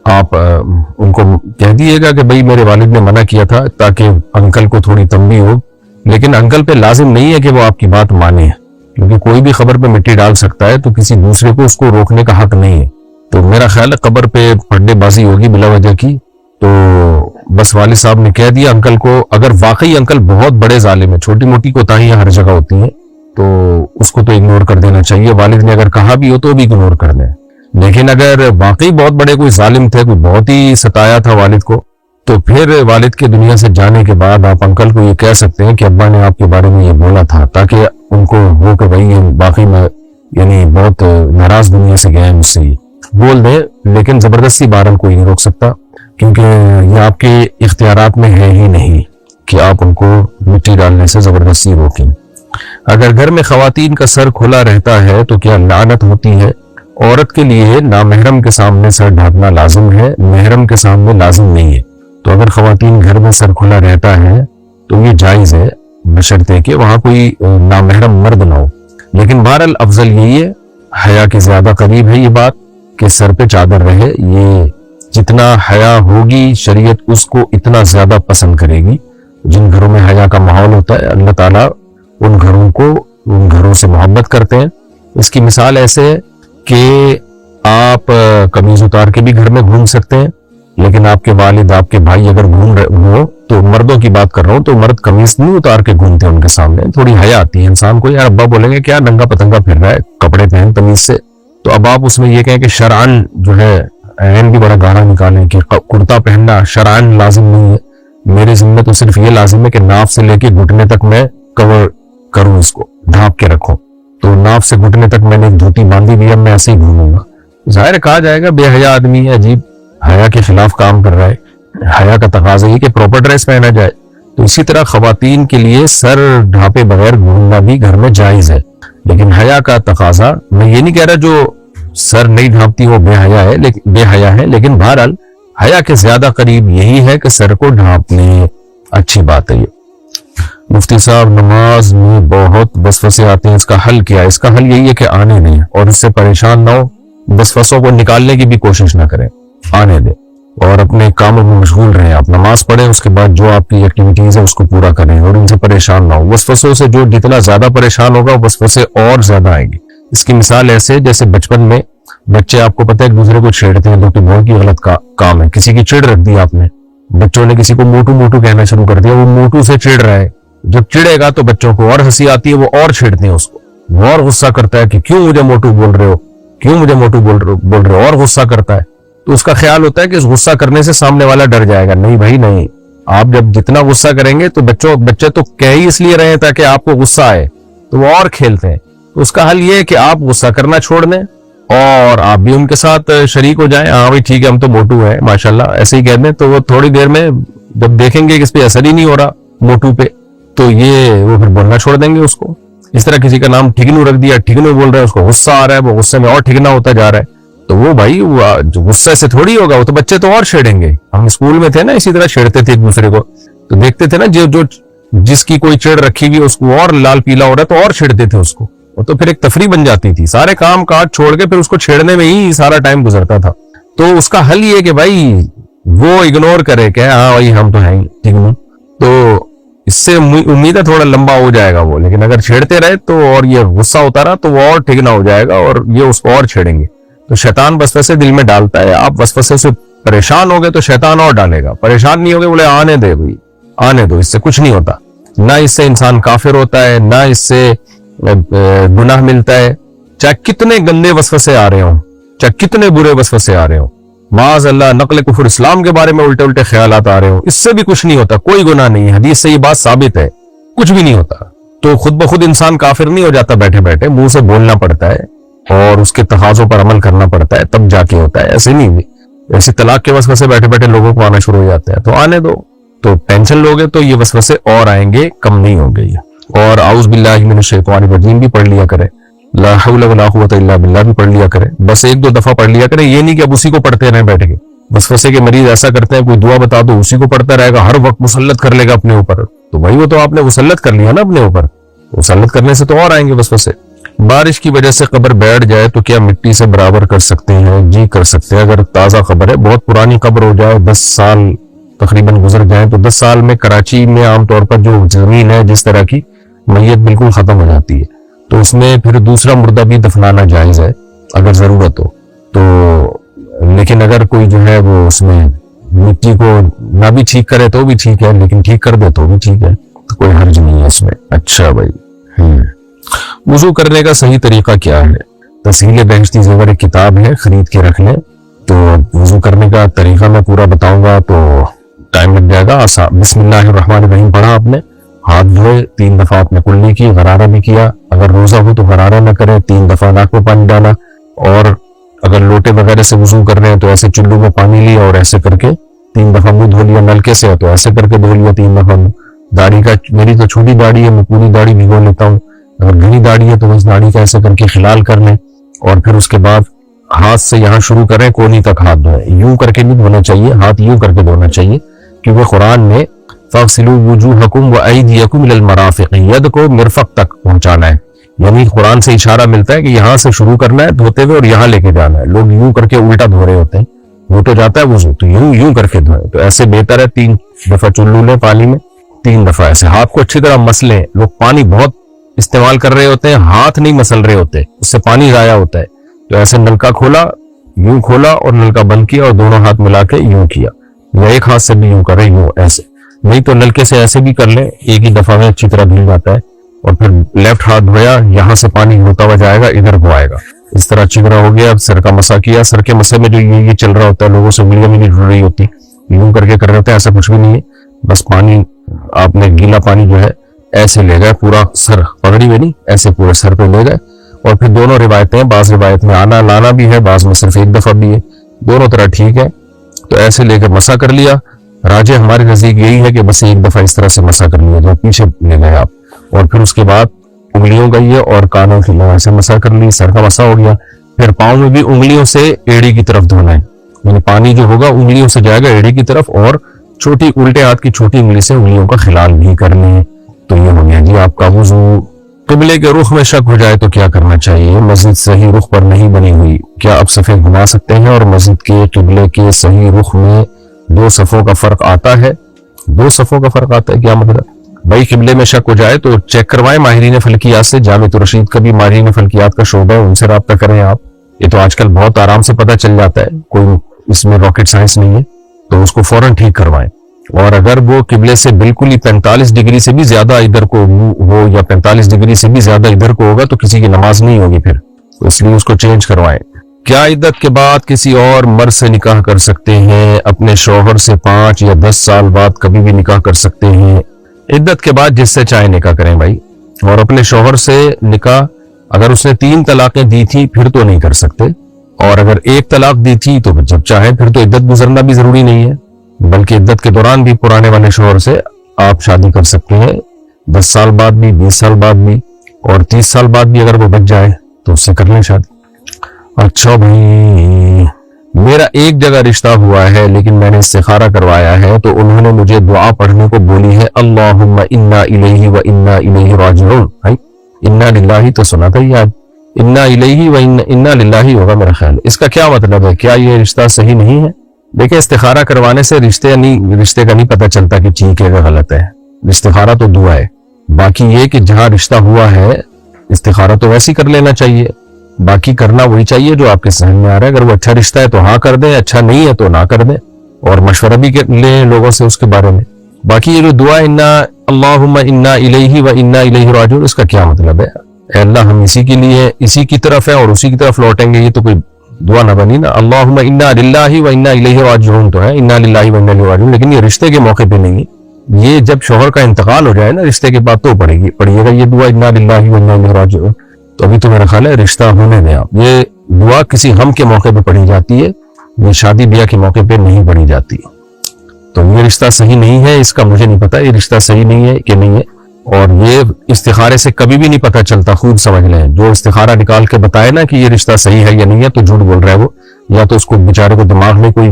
آپ ان کو کہہ دیے گا کہ بھئی میرے والد نے منع کیا تھا، تاکہ انکل کو تھوڑی تنبیہ ہو. لیکن انکل پہ لازم نہیں ہے کہ وہ آپ کی بات مانے، کیونکہ کوئی بھی قبر پہ مٹی ڈال سکتا ہے، تو کسی دوسرے کو اس کو روکنے کا حق نہیں ہے. تو میرا خیال ہے قبر پہ پڑھنے بازی ہوگی بلا وجہ کی. تو بس والد صاحب نے کہہ دیا انکل کو. اگر واقعی انکل بہت بڑے ظالم ہیں، چھوٹی موٹی کوتاہیاں ہر جگہ ہوتی ہیں، تو اس کو تو اگنور کر دینا چاہیے. والد نے اگر کہا بھی ہو تو بھی اگنور کر دیں. لیکن اگر واقعی بہت بڑے کوئی ظالم تھے، کوئی بہت ہی ستایا تھا والد کو، تو پھر والد کے دنیا سے جانے کے بعد آپ انکل کو یہ کہہ سکتے ہیں کہ ابا نے آپ کے بارے میں یہ بولا تھا، تاکہ ان کو ہو کہ بھائی یہ باقی میں یعنی بہت ناراض دنیا سے گئے ہیں مجھ سے، بول دیں. لیکن زبردستی بہرحال کوئی نہیں روک سکتا، کیونکہ یہ آپ کے اختیارات میں ہے ہی نہیں کہ آپ ان کو مٹی ڈالنے سے زبردستی روکیں. اگر گھر میں خواتین کا سر کھلا رہتا ہے تو کیا لعنت ہوتی ہے؟ عورت کے لیے نامحرم کے سامنے سر ڈھانپنا لازم ہے، محرم کے سامنے لازم نہیں ہے. تو اگر خواتین گھر میں سر کھلا رہتا ہے تو یہ جائز ہے، بشرطے کہ وہاں کوئی نامحرم مرد نہ ہو. لیکن بہرحال افضل یہی ہے، حیا کے زیادہ قریب ہے یہ بات کہ سر پہ چادر رہے. یہ جتنا حیا ہوگی شریعت اس کو اتنا زیادہ پسند کرے گی. جن گھروں میں حیا کا ماحول ہوتا ہے اللہ تعالیٰ ان گھروں سے محبت کرتے ہیں. اس کی مثال ایسے ہے کہ آپ قمیض اتار کے بھی گھر میں گھوم سکتے ہیں، لیکن آپ کے والد آپ کے بھائی اگر گھوم رہے ہو، تو مردوں کی بات کر رہا ہوں، تو مرد قمیض نہیں اتار کے گھومتے ان کے سامنے. تھوڑی حیا آتی ہے انسان کو، یار ابا بولیں گے کیا ننگا پتنگا پھر رہا ہے، کپڑے پہن تمیز سے. تو اب آپ اس میں یہ کہیں کہ شرعن جو ہے عین بھی بڑا گانا نکالیں کہ کرتا پہننا شرعن لازم نہیں ہے. میرے ذمہ تو صرف یہ لازم ہے کہ ناف سے لے کے گھٹنے تک میں کور کروں، اس کو ڈھانپ کے رکھوں. تو ناف سے گھٹنے تک میں نے ایک دھوتی باندھی بھی ہے، میں ایسے ہی گھوموں گا. ظاہر کہا جائے گا بے حیا آدمی ہے، عجیب حیا کے خلاف کام کر رہا ہے. حیا کا تقاضا یہ کہ پراپر ڈریس پہنا جائے. تو اسی طرح خواتین کے لیے سر ڈھانپے بغیر گھومنا بھی گھر میں جائز ہے، لیکن حیا کا تقاضا، میں یہ نہیں کہہ رہا جو سر نہیں ڈھانپتی وہ بے حیا ہے، لیکن بہرحال حیا کے زیادہ قریب یہی ہے کہ سر کو ڈھانپ لیں. اچھی بات ہے یہ. مفتی صاحب نماز میں بہت وسوسے آتے ہیں، اس کا حل کیا ہے؟ اس کا حل یہی ہے کہ آنے دیں اور اس سے پریشان نہ ہو. وسوسوں کو نکالنے کی بھی کوشش نہ کریں، آنے دیں اور اپنے کاموں میں مشغول رہیں. آپ نماز پڑھیں، اس کے بعد جو آپ کی ایکٹیویٹیز ہے اس کو پورا کریں اور ان سے پریشان نہ ہو. وسوسوں سے جو جتنا زیادہ پریشان ہوگا وسوسے اور زیادہ آئیں گے. اس کی مثال ایسے جیسے بچپن میں بچے آپ کو پتہ ہے ایک دوسرے کو چھیڑتے ہیں، جو کہ بہت ہی غلط کام ہے. کسی کی چڑ رکھ دی آپ نے، بچوں نے کسی کو موٹو موٹو کہنا شروع کر دیا، وہ موٹو سے چڑ رہا ہے. جب چڑے گا تو بچوں کو اور ہنسی آتی ہے، وہ اور چھیڑتے ہیں اس کو، وہ اور غصہ کرتا ہے کہ کیوں مجھے موٹو بول رہے ہو، کیوں مجھے موٹو بول رہے ہو، اور غصہ کرتا ہے. تو اس کا خیال ہوتا ہے کہ اس غصہ کرنے سے سامنے والا ڈر جائے گا. نہیں بھائی نہیں، آپ جب جتنا غصہ کریں گے تو بچے تو کہہ ہی اس لیے رہے ہیں تاکہ آپ کو غصہ آئے، تو وہ اور کھیلتے ہیں. تو اس کا حل یہ ہے کہ آپ غصہ کرنا چھوڑ دیں اور آپ بھی ان کے ساتھ شریک ہو جائیں. ہاں بھائی ٹھیک ہے، ہم تو موٹو ہیں ماشاءاللہ، ایسے ہی کہہ دیں. تو وہ تھوڑی دیر میں جب دیکھیں گے کہ اس پہ اثر ہی نہیں ہو رہا موٹو پہ، تو وہ پھر بولنا چھوڑ دیں گے اس کو. اس طرح کسی کا نام ٹھگنو رکھ دیا، ٹھگنو بول رہا ہے، اس کو غصہ آ رہا ہے، وہ غصے میں اور ٹھگنا ہوتا جا رہا ہے. تو وہ بھائی جو غصے سے تھوڑی ہوگا، وہ تو بچے تو اور چھیڑیں گے. ہم اسکول میں تھے نا، اسی طرح چھیڑتے تھے ایک دوسرے کو، تو دیکھتے تھے نا جو جس کی کوئی چڑ رکھی ہوئی اس کو اور لال پیلا ہو رہا ہے تو اور چھیڑتے تھے اس کو. وہ تو پھر ایک تفریح بن جاتی تھی، سارے کام کاج چھوڑ کے پھر اس کو چھیڑنے میں ہی سارا ٹائم گزرتا تھا. تو اس کا حل یہ کہ بھائی وہ اگنور کرے کہ ہاں بھائی ہم تو ہیں ہی ٹھیک نہیں. تو اس سے امید ہے تھوڑا لمبا ہو جائے گا وہ، لیکن اگر چھیڑتے رہے تو اور یہ غصہ ہوتا رہا تو وہ اور ٹھگنا ہو جائے گا اور یہ اس کو اور چھیڑیں گے. تو شیطان وسوسے دل میں ڈالتا ہے. آپ وسوسے سے پریشان ہو گئے تو شیطان اور ڈالے گا. پریشان نہیں ہو گئے، بولے آنے دے بھائی، آنے دو، اس سے کچھ نہیں ہوتا. نہ اس سے انسان کافر ہوتا ہے، نہ اس سے گناہ ملتا ہے. چاہے کتنے گندے وسوسے آ رہے ہوں، چاہے کتنے برے وسوسے آ رہے ہوں، معاذ اللہ نقل کفر اسلام کے بارے میں الٹے الٹے خیالات آ رہے ہوں، اس سے بھی کچھ نہیں ہوتا، کوئی گناہ نہیں ہے. حدیث سے یہ بات ثابت ہے، کچھ بھی نہیں ہوتا. تو خود بخود انسان کافر نہیں ہو جاتا، بیٹھے بیٹھے منہ سے بولنا پڑتا ہے اور اس کے تقاضوں پر عمل کرنا پڑتا ہے، تب جا کے ہوتا ہے. ایسے نہیں، ایسے طلاق کے وسوسے بیٹھے بیٹھے لوگوں کو آنا شروع ہو جاتے ہیں. تو آنے دو. تو ٹینشن لوگے تو یہ وسوسے اور آئیں گے، کم نہیں ہوں گے. اور اعوذ باللہ من الشیطان الرجیم بھی پڑھ لیا کرے، لا حول ولا قوت الا باللہ بھی پڑھ لیا کرے. بس ایک دو دفعہ پڑھ لیا کرے، یہ نہیں کہ اب اسی کو پڑھتے رہیں بیٹھ کے. وسوسے کے مریض ایسا کرتے ہیں، کوئی دعا بتا دو اسی کو پڑھتا رہے گا، ہر وقت مسلط کر لے گا اپنے اوپر. تو بھائی وہ تو آپ نے مسلط کر لیا نا اپنے اوپر، مسلط کرنے سے تو اور آئیں گے وسوسے. بارش کی وجہ سے قبر بیٹھ جائے تو کیا مٹی سے برابر کر سکتے ہیں؟ جی کر سکتے ہیں. اگر تازہ قبر ہے، بہت پرانی قبر ہو جائے، 10 سال تقریباً گزر جائیں، تو 10 سال میں کراچی میں عام طور پر جو زمین ہے جس طرح کی، میت بالکل ختم ہو جاتی ہے، تو اس میں پھر دوسرا مردہ بھی دفنانا جائز ہے اگر ضرورت ہو تو. لیکن اگر کوئی جو ہے وہ اس میں مٹی کو نہ بھی ٹھیک کرے تو بھی ٹھیک ہے، لیکن ٹھیک کر دے تو بھی ٹھیک ہے، تو کوئی حرج نہیں ہے اس میں. اچھا بھائی، وضو کرنے کا صحیح طریقہ کیا ہے؟ تسہیل بہشتی زیور ایک کتاب ہے، خرید کے رکھ لیں. تو وضو کرنے کا طریقہ میں پورا بتاؤں گا تو ٹائم لگ جائے گا. بسم اللہ الرحمن الرحیم پڑھا آپ نے، ہاتھ دھوئے، 3 دفعہ آپ نے کلی کی، غرارہ بھی کیا. اگر روزہ ہو تو غرارہ نہ کرے، 3 دفعہ ناک میں پانی ڈالا. اور اگر لوٹے وغیرہ سے وضو کر رہے ہیں تو ایسے چلو میں پانی لیا اور ایسے کر کے 3 دفعہ منہ دھو لیا. نلکے سے تو ایسے کر کے دھو لیا 3 دفعہ. داڑھی کا، میری تو چھوٹی داڑھی ہے، میں پوری داڑھی بھگو لیتا ہوں. اگر گھنی داڑھی ہے تو بس داڑھی کا ایسے کر کے خلال کر لیں اور پھر اس کے بعد ہاتھ سے یہاں شروع کریں، کونی تک ہاتھ دھوئیں. یوں کر کے نہیں دھونا چاہیے، ہاتھ یوں کر کے دھونا چاہیے، کیونکہ قرآن میں فاغسلوا وجوہکم وایدیکم الی المرافق، ید کو مرفق تک پہنچانا ہے. یعنی قرآن سے اشارہ ملتا ہے کہ یہاں سے شروع کرنا ہے دھوتے ہوئے اور یہاں لے کے جانا ہے. لوگ یوں کر کے الٹا دھو رہے ہوتے ہیں، وہ تو جاتا ہے وضو، تو یوں کر کے دھوئیں. تو ایسے بہتر ہے 3 دفعہ چلو لیں پانی میں 3 دفعہ ایسے ہاتھ کو اچھی طرح مسلیں. لوگ پانی بہت استعمال کر رہے ہوتے ہیں, ہاتھ نہیں مسل رہے ہوتے, اس سے پانی ضائع ہوتا ہے. تو ایسے نلکا کھولا, یوں کھولا اور نلکا بند کیا اور دونوں ہاتھ ملا کے یوں کیا, یا ایک ہاتھ سے بھی یوں کرے یوں ایسے, نہیں تو نلکے سے ایسے بھی کر لیں, ایک ہی دفعہ میں اچھی طرح دھل جاتا ہے. اور پھر لیفٹ ہاتھ دھویا, یہاں سے پانی ہوتا ہوا جائے گا, ادھر کو آئے گا, اس طرح اچھی طرح ہو گیا. سر کا مسا کیا, سر کے مسے میں جو یہ چل رہا ہوتا ہے, لوگوں سے انگلیاں بھی نہیں ڈھل رہی ہوتی, یوں کر کے کر رہے ہوتے ہیں, ایسا کچھ بھی نہیں ہے. بس پانی آپ نے گیلا پانی جو ہے ایسے لے گئے, پورا سر پگڑی میں نہیں, ایسے پورے سر پہ لے گئے. اور پھر دونوں روایتیں, بعض روایت میں آنا لانا بھی ہے, بعض میں صرف ایک دفعہ بھی ہے, دونوں طرح ٹھیک ہے. تو ایسے لے کے مسا کر لیا. راجح ہمارے نزدیک یہی ہے کہ بس ایک دفعہ اس طرح سے مسا کر لیا جو پیچھے لے گئے آپ, اور پھر اس کے بعد انگلیوں کا یہ اور کانوں کی لگا سے مسا کر لی, سر کا مسا ہو گیا. پھر پاؤں میں بھی انگلیوں سے ایڑی کی طرف دھونا ہے, یعنی پانی جو ہوگا انگلیوں سے جائے گا ایڑی کی طرف, اور چھوٹی الٹے ہاتھ کی چھوٹی انگلی سے انگلیوں کا خلال بھی کرنے. تو یہ ہو گیا جی آپ کا وضو. قبلے کے رخ میں شک ہو جائے تو کیا کرنا چاہیے؟ مسجد صحیح رخ پر نہیں بنی ہوئی, کیا آپ صفیں گھما سکتے ہیں؟ اور مسجد کے قبلے کے صحیح رخ میں 2 صفوں کا فرق آتا ہے؟ 2 صفوں کا فرق آتا ہے کیا مطلب؟ بھائی قبلے میں شک ہو جائے تو چیک کروائیں ماہرین فلکیات سے. جامع رشید کا بھی ماہرین فلکیات کا شعبہ ہے, ان سے رابطہ کریں آپ. یہ تو آج کل بہت آرام سے پتہ چل جاتا ہے, کوئی اس میں راکٹ سائنس نہیں ہے, تو اس کو فوراً ٹھیک کروائیں. اور اگر وہ قبلے سے بالکل ہی 45 ڈگری سے بھی زیادہ ادھر کو ہو, یا 45 ڈگری سے بھی زیادہ ادھر کو ہوگا, تو کسی کی نماز نہیں ہوگی پھر, تو اس لیے اس کو چینج کروائیں. کیا عدت کے بعد کسی اور مرد سے نکاح کر سکتے ہیں؟ اپنے شوہر سے 5 یا 10 سال بعد کبھی بھی نکاح کر سکتے ہیں. عدت کے بعد جس سے چاہے نکاح کریں بھائی. اور اپنے شوہر سے نکاح اگر اس نے 3 طلاقیں دی تھی پھر تو نہیں کر سکتے, اور اگر 1 طلاق دی تھی تو جب چاہے پھر تو عدت گزرنا بھی ضروری نہیں ہے, بلکہ عدت کے دوران بھی پرانے والے شوہر سے آپ شادی کر سکتے ہیں, 10 سال بعد بھی, 20 سال بعد بھی, اور 30 سال بعد بھی اگر وہ بچ جائے تو اس سے کر لیں شادی. اچھا بھائی, میرا ایک جگہ رشتہ ہوا ہے لیکن میں نے استخارہ کروایا ہے, تو انہوں نے مجھے دعا پڑھنے کو بولی ہے, اللہم انا الیہ و انا الیہ راجعون. بھائی انا للہ تو سنا تھا یہ, انا الیہ و انا للہ ہوگا میرا خیال. اس کا کیا مطلب ہے؟ کیا یہ رشتہ صحیح نہیں ہے؟ دیکھیں استخارہ کروانے سے رشتے کا نہیں پتہ چلتا کہ ٹھیک ہے کہ غلط ہے. استخارہ تو دعا ہے. باقی یہ کہ جہاں رشتہ ہوا ہے استخارہ تو ویسے ہی کر لینا چاہیے, باقی کرنا وہی چاہیے جو آپ کے ذہن میں آ رہا ہے. اگر وہ اچھا رشتہ ہے تو ہاں کر دیں, اچھا نہیں ہے تو نہ کر دیں, اور مشورہ بھی لیں لوگوں سے اس کے بارے میں. باقی یہ جو دعا انا اللہم انا الیہ و انا الیہ راجعون, اس کا کیا مطلب ہے؟ اے اللہ ہم اسی کے لیے اسی کی طرف ہے اور اسی کی طرف لوٹیں گے, یہ تو کوئی دعا نہ بنی نا. اللہم انا للہ و انا الیہ راجعون تو ہے, انا للہ و انا الیہ راجعون, لیکن یہ رشتے کے موقع پہ نہیں ہے. یہ جب شوہر کا انتقال ہو جائے نا رشتے کے بعد تو پڑھیے گا یہ دعا انا للہ و انا الیہ راجعون. تو ابھی تو میرا خیال ہے رشتہ ہونے دیں آپ. یہ دعا کسی غم کے موقع پہ پڑھی جاتی ہے, یہ شادی بیاہ کے موقع پہ نہیں پڑھی جاتی. تو یہ رشتہ صحیح نہیں ہے, اس کا مجھے نہیں پتا یہ رشتہ صحیح نہیں ہے کہ نہیں ہے. اور یہ استخارے سے کبھی بھی نہیں پتہ چلتا, خوب سمجھ لیں. جو استخارہ نکال کے بتائے نا کہ یہ رشتہ صحیح ہے یا نہیں ہے تو جھوٹ بول رہا ہے وہ, یا تو اس کو بیچارے کو دماغ میں کوئی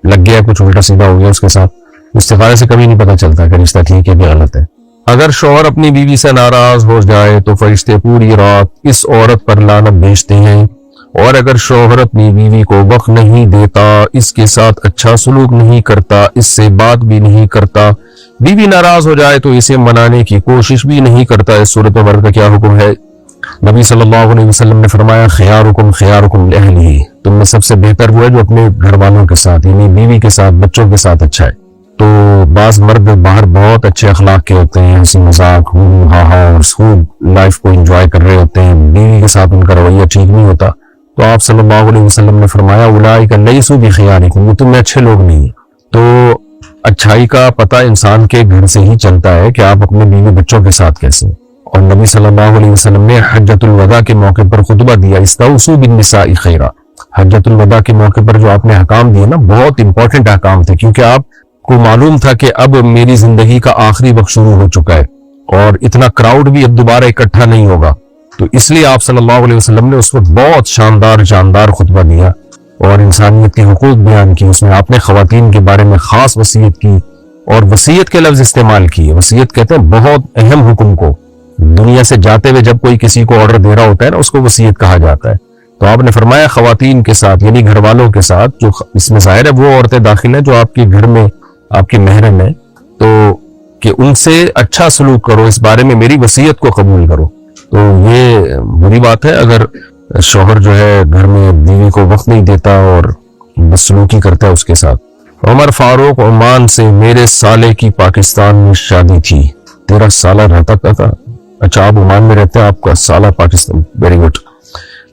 لگ گیا, کچھ الٹا سیدھا ہو گیا اس کے ساتھ. استخارے سے کبھی نہیں پتہ چلتا کہ رشتہ ٹھیک ہے کہ غلط ہے. اگر شوہر اپنی بیوی سے ناراض ہو جائے تو فرشتے پوری رات اس عورت پر لعنت بھیجتے ہیں, اور اگر شوہر اپنی بیوی کو وقت نہیں دیتا, اس کے ساتھ اچھا سلوک نہیں کرتا, اس سے بات بھی نہیں کرتا, بیوی ناراض ہو جائے تو اسے منانے کی کوشش بھی نہیں کرتا, اس صورت میں مرد کا کیا حکم ہے؟ نبی صلی اللہ علیہ وسلم نے فرمایا خیارکم خیارکم لأہلہ, تم میں سب سے بہتر وہ ہے جو اپنے گھر والوں کے ساتھ یعنی بیوی کے ساتھ بچوں کے ساتھ اچھا ہے. تو بعض مرد باہر بہت اچھے اخلاق کے ہوتے ہیں, ہنسی مذاق ہاں ہاں اور خوب لائف کو انجوائے کر رہے ہوتے ہیں, بیوی کے ساتھ ان کا رویہ ٹھیک نہیں ہوتا. تو آپ صلی اللہ علیہ وسلم نے فرمایا اولئک لیسوا بخیارکم, یہ تم میں اچھے لوگ نہیں ہیں. تو اچھائی کا پتہ انسان کے گھر سے ہی چلتا ہے کہ آپ اپنے بیوی بچوں کے ساتھ کیسے. اور نبی صلی اللہ علیہ وسلم نے حجۃ الوداع کے موقع پر خطبہ دیا, استوصوا بالنساء خیرا. حجۃ الوداع کے موقع پر جو آپ نے احکام دیے نا بہت امپورٹنٹ احکام تھے, کیونکہ آپ کو معلوم تھا کہ اب میری زندگی کا آخری وقت شروع ہو چکا ہے اور اتنا کراؤڈ بھی اب دوبارہ اکٹھا نہیں ہوگا. تو اس لیے آپ صلی اللہ علیہ وسلم نے اس وقت بہت شاندار خطبہ دیا اور انسانیت کے حقوق بیان کی. اس میں آپ نے خواتین کے بارے میں خاص وصیت کی, اور وصیت کے لفظ استعمال کیے. وصیت کہتے ہیں بہت اہم حکم کو, دنیا سے جاتے ہوئے جب کوئی کسی کو آرڈر دے رہا ہوتا ہے نا اس کو وصیت کہا جاتا ہے. تو آپ نے فرمایا خواتین کے ساتھ یعنی گھر والوں کے ساتھ, جو اس میں ظاہر ہے وہ عورتیں داخل ہیں جو آپ کے گھر میں آپ کی محرم ہے, تو کہ ان سے اچھا سلوک کرو، اس بارے میں میری وصیت کو قبول کرو۔ تو یہ بری بات ہے اگر شوہر جو ہے گھر میں بیوی کو وقت نہیں دیتا اور بدسلوکی کرتا ہے اس کے ساتھ۔ عمر فاروق عمان سے، میرے سالے کی پاکستان میں شادی تھی۔ تیرا سالہ رہتا تھا؟ اچھا آپ عمان میں رہتے ہیں، آپ کا سالہ پاکستان، ویری گڈ۔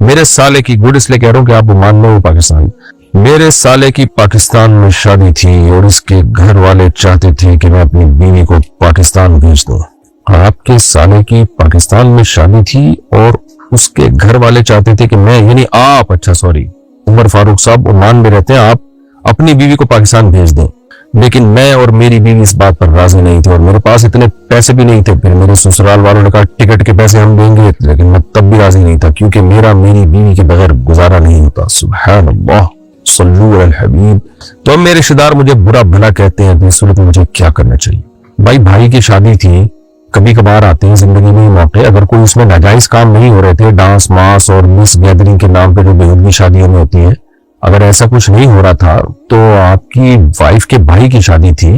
میرے سالے کی، گڈ اس لیے کہہ رہا ہوں کہ آپ عمان میں، وہ پاکستان۔ میرے سالے کی پاکستان میں شادی تھی اور اس کے گھر والے چاہتے تھے کہ میں اپنی بیوی کو پاکستان بھیج دوں۔ آپ کے سالے کی پاکستان میں شادی تھی اور اس کے گھر والے چاہتے تھے کہ میں، یعنی آپ، اچھا سوری، عمر فاروق صاحب عمان میں رہتے ہیں، آپ اپنی بیوی کو پاکستان بھیج دیں، لیکن میں اور میری بیوی اس بات پر راضی نہیں تھے اور میرے پاس اتنے پیسے بھی نہیں تھے۔ پھر میرے سسرال والوں نے کہا ٹکٹ کے پیسے ہم دیں گے، لیکن میں تب بھی راضی نہیں تھا کیونکہ میری بیوی کے بغیر گزارا نہیں ہوتا۔ سبحان اللہ، صلو علی الحبیب۔ تو اب میرے رشتہ دار مجھے برا بھلا کہتے ہیں، اس صورت میں مجھے کیا کرنا چاہیے؟ بھائی کی شادی تھی، کبھی کبھار آتے ہیں زندگی میں موقع، اگر کوئی اس میں ناجائز کام نہیں ہو رہے تھے، ڈانس ماس اور مس گیدرنگ کے نام پہ جو بےہودگی شادیوں میں ہوتی ہیں، اگر ایسا کچھ نہیں ہو رہا تھا تو آپ کی وائف کے بھائی کی شادی تھی،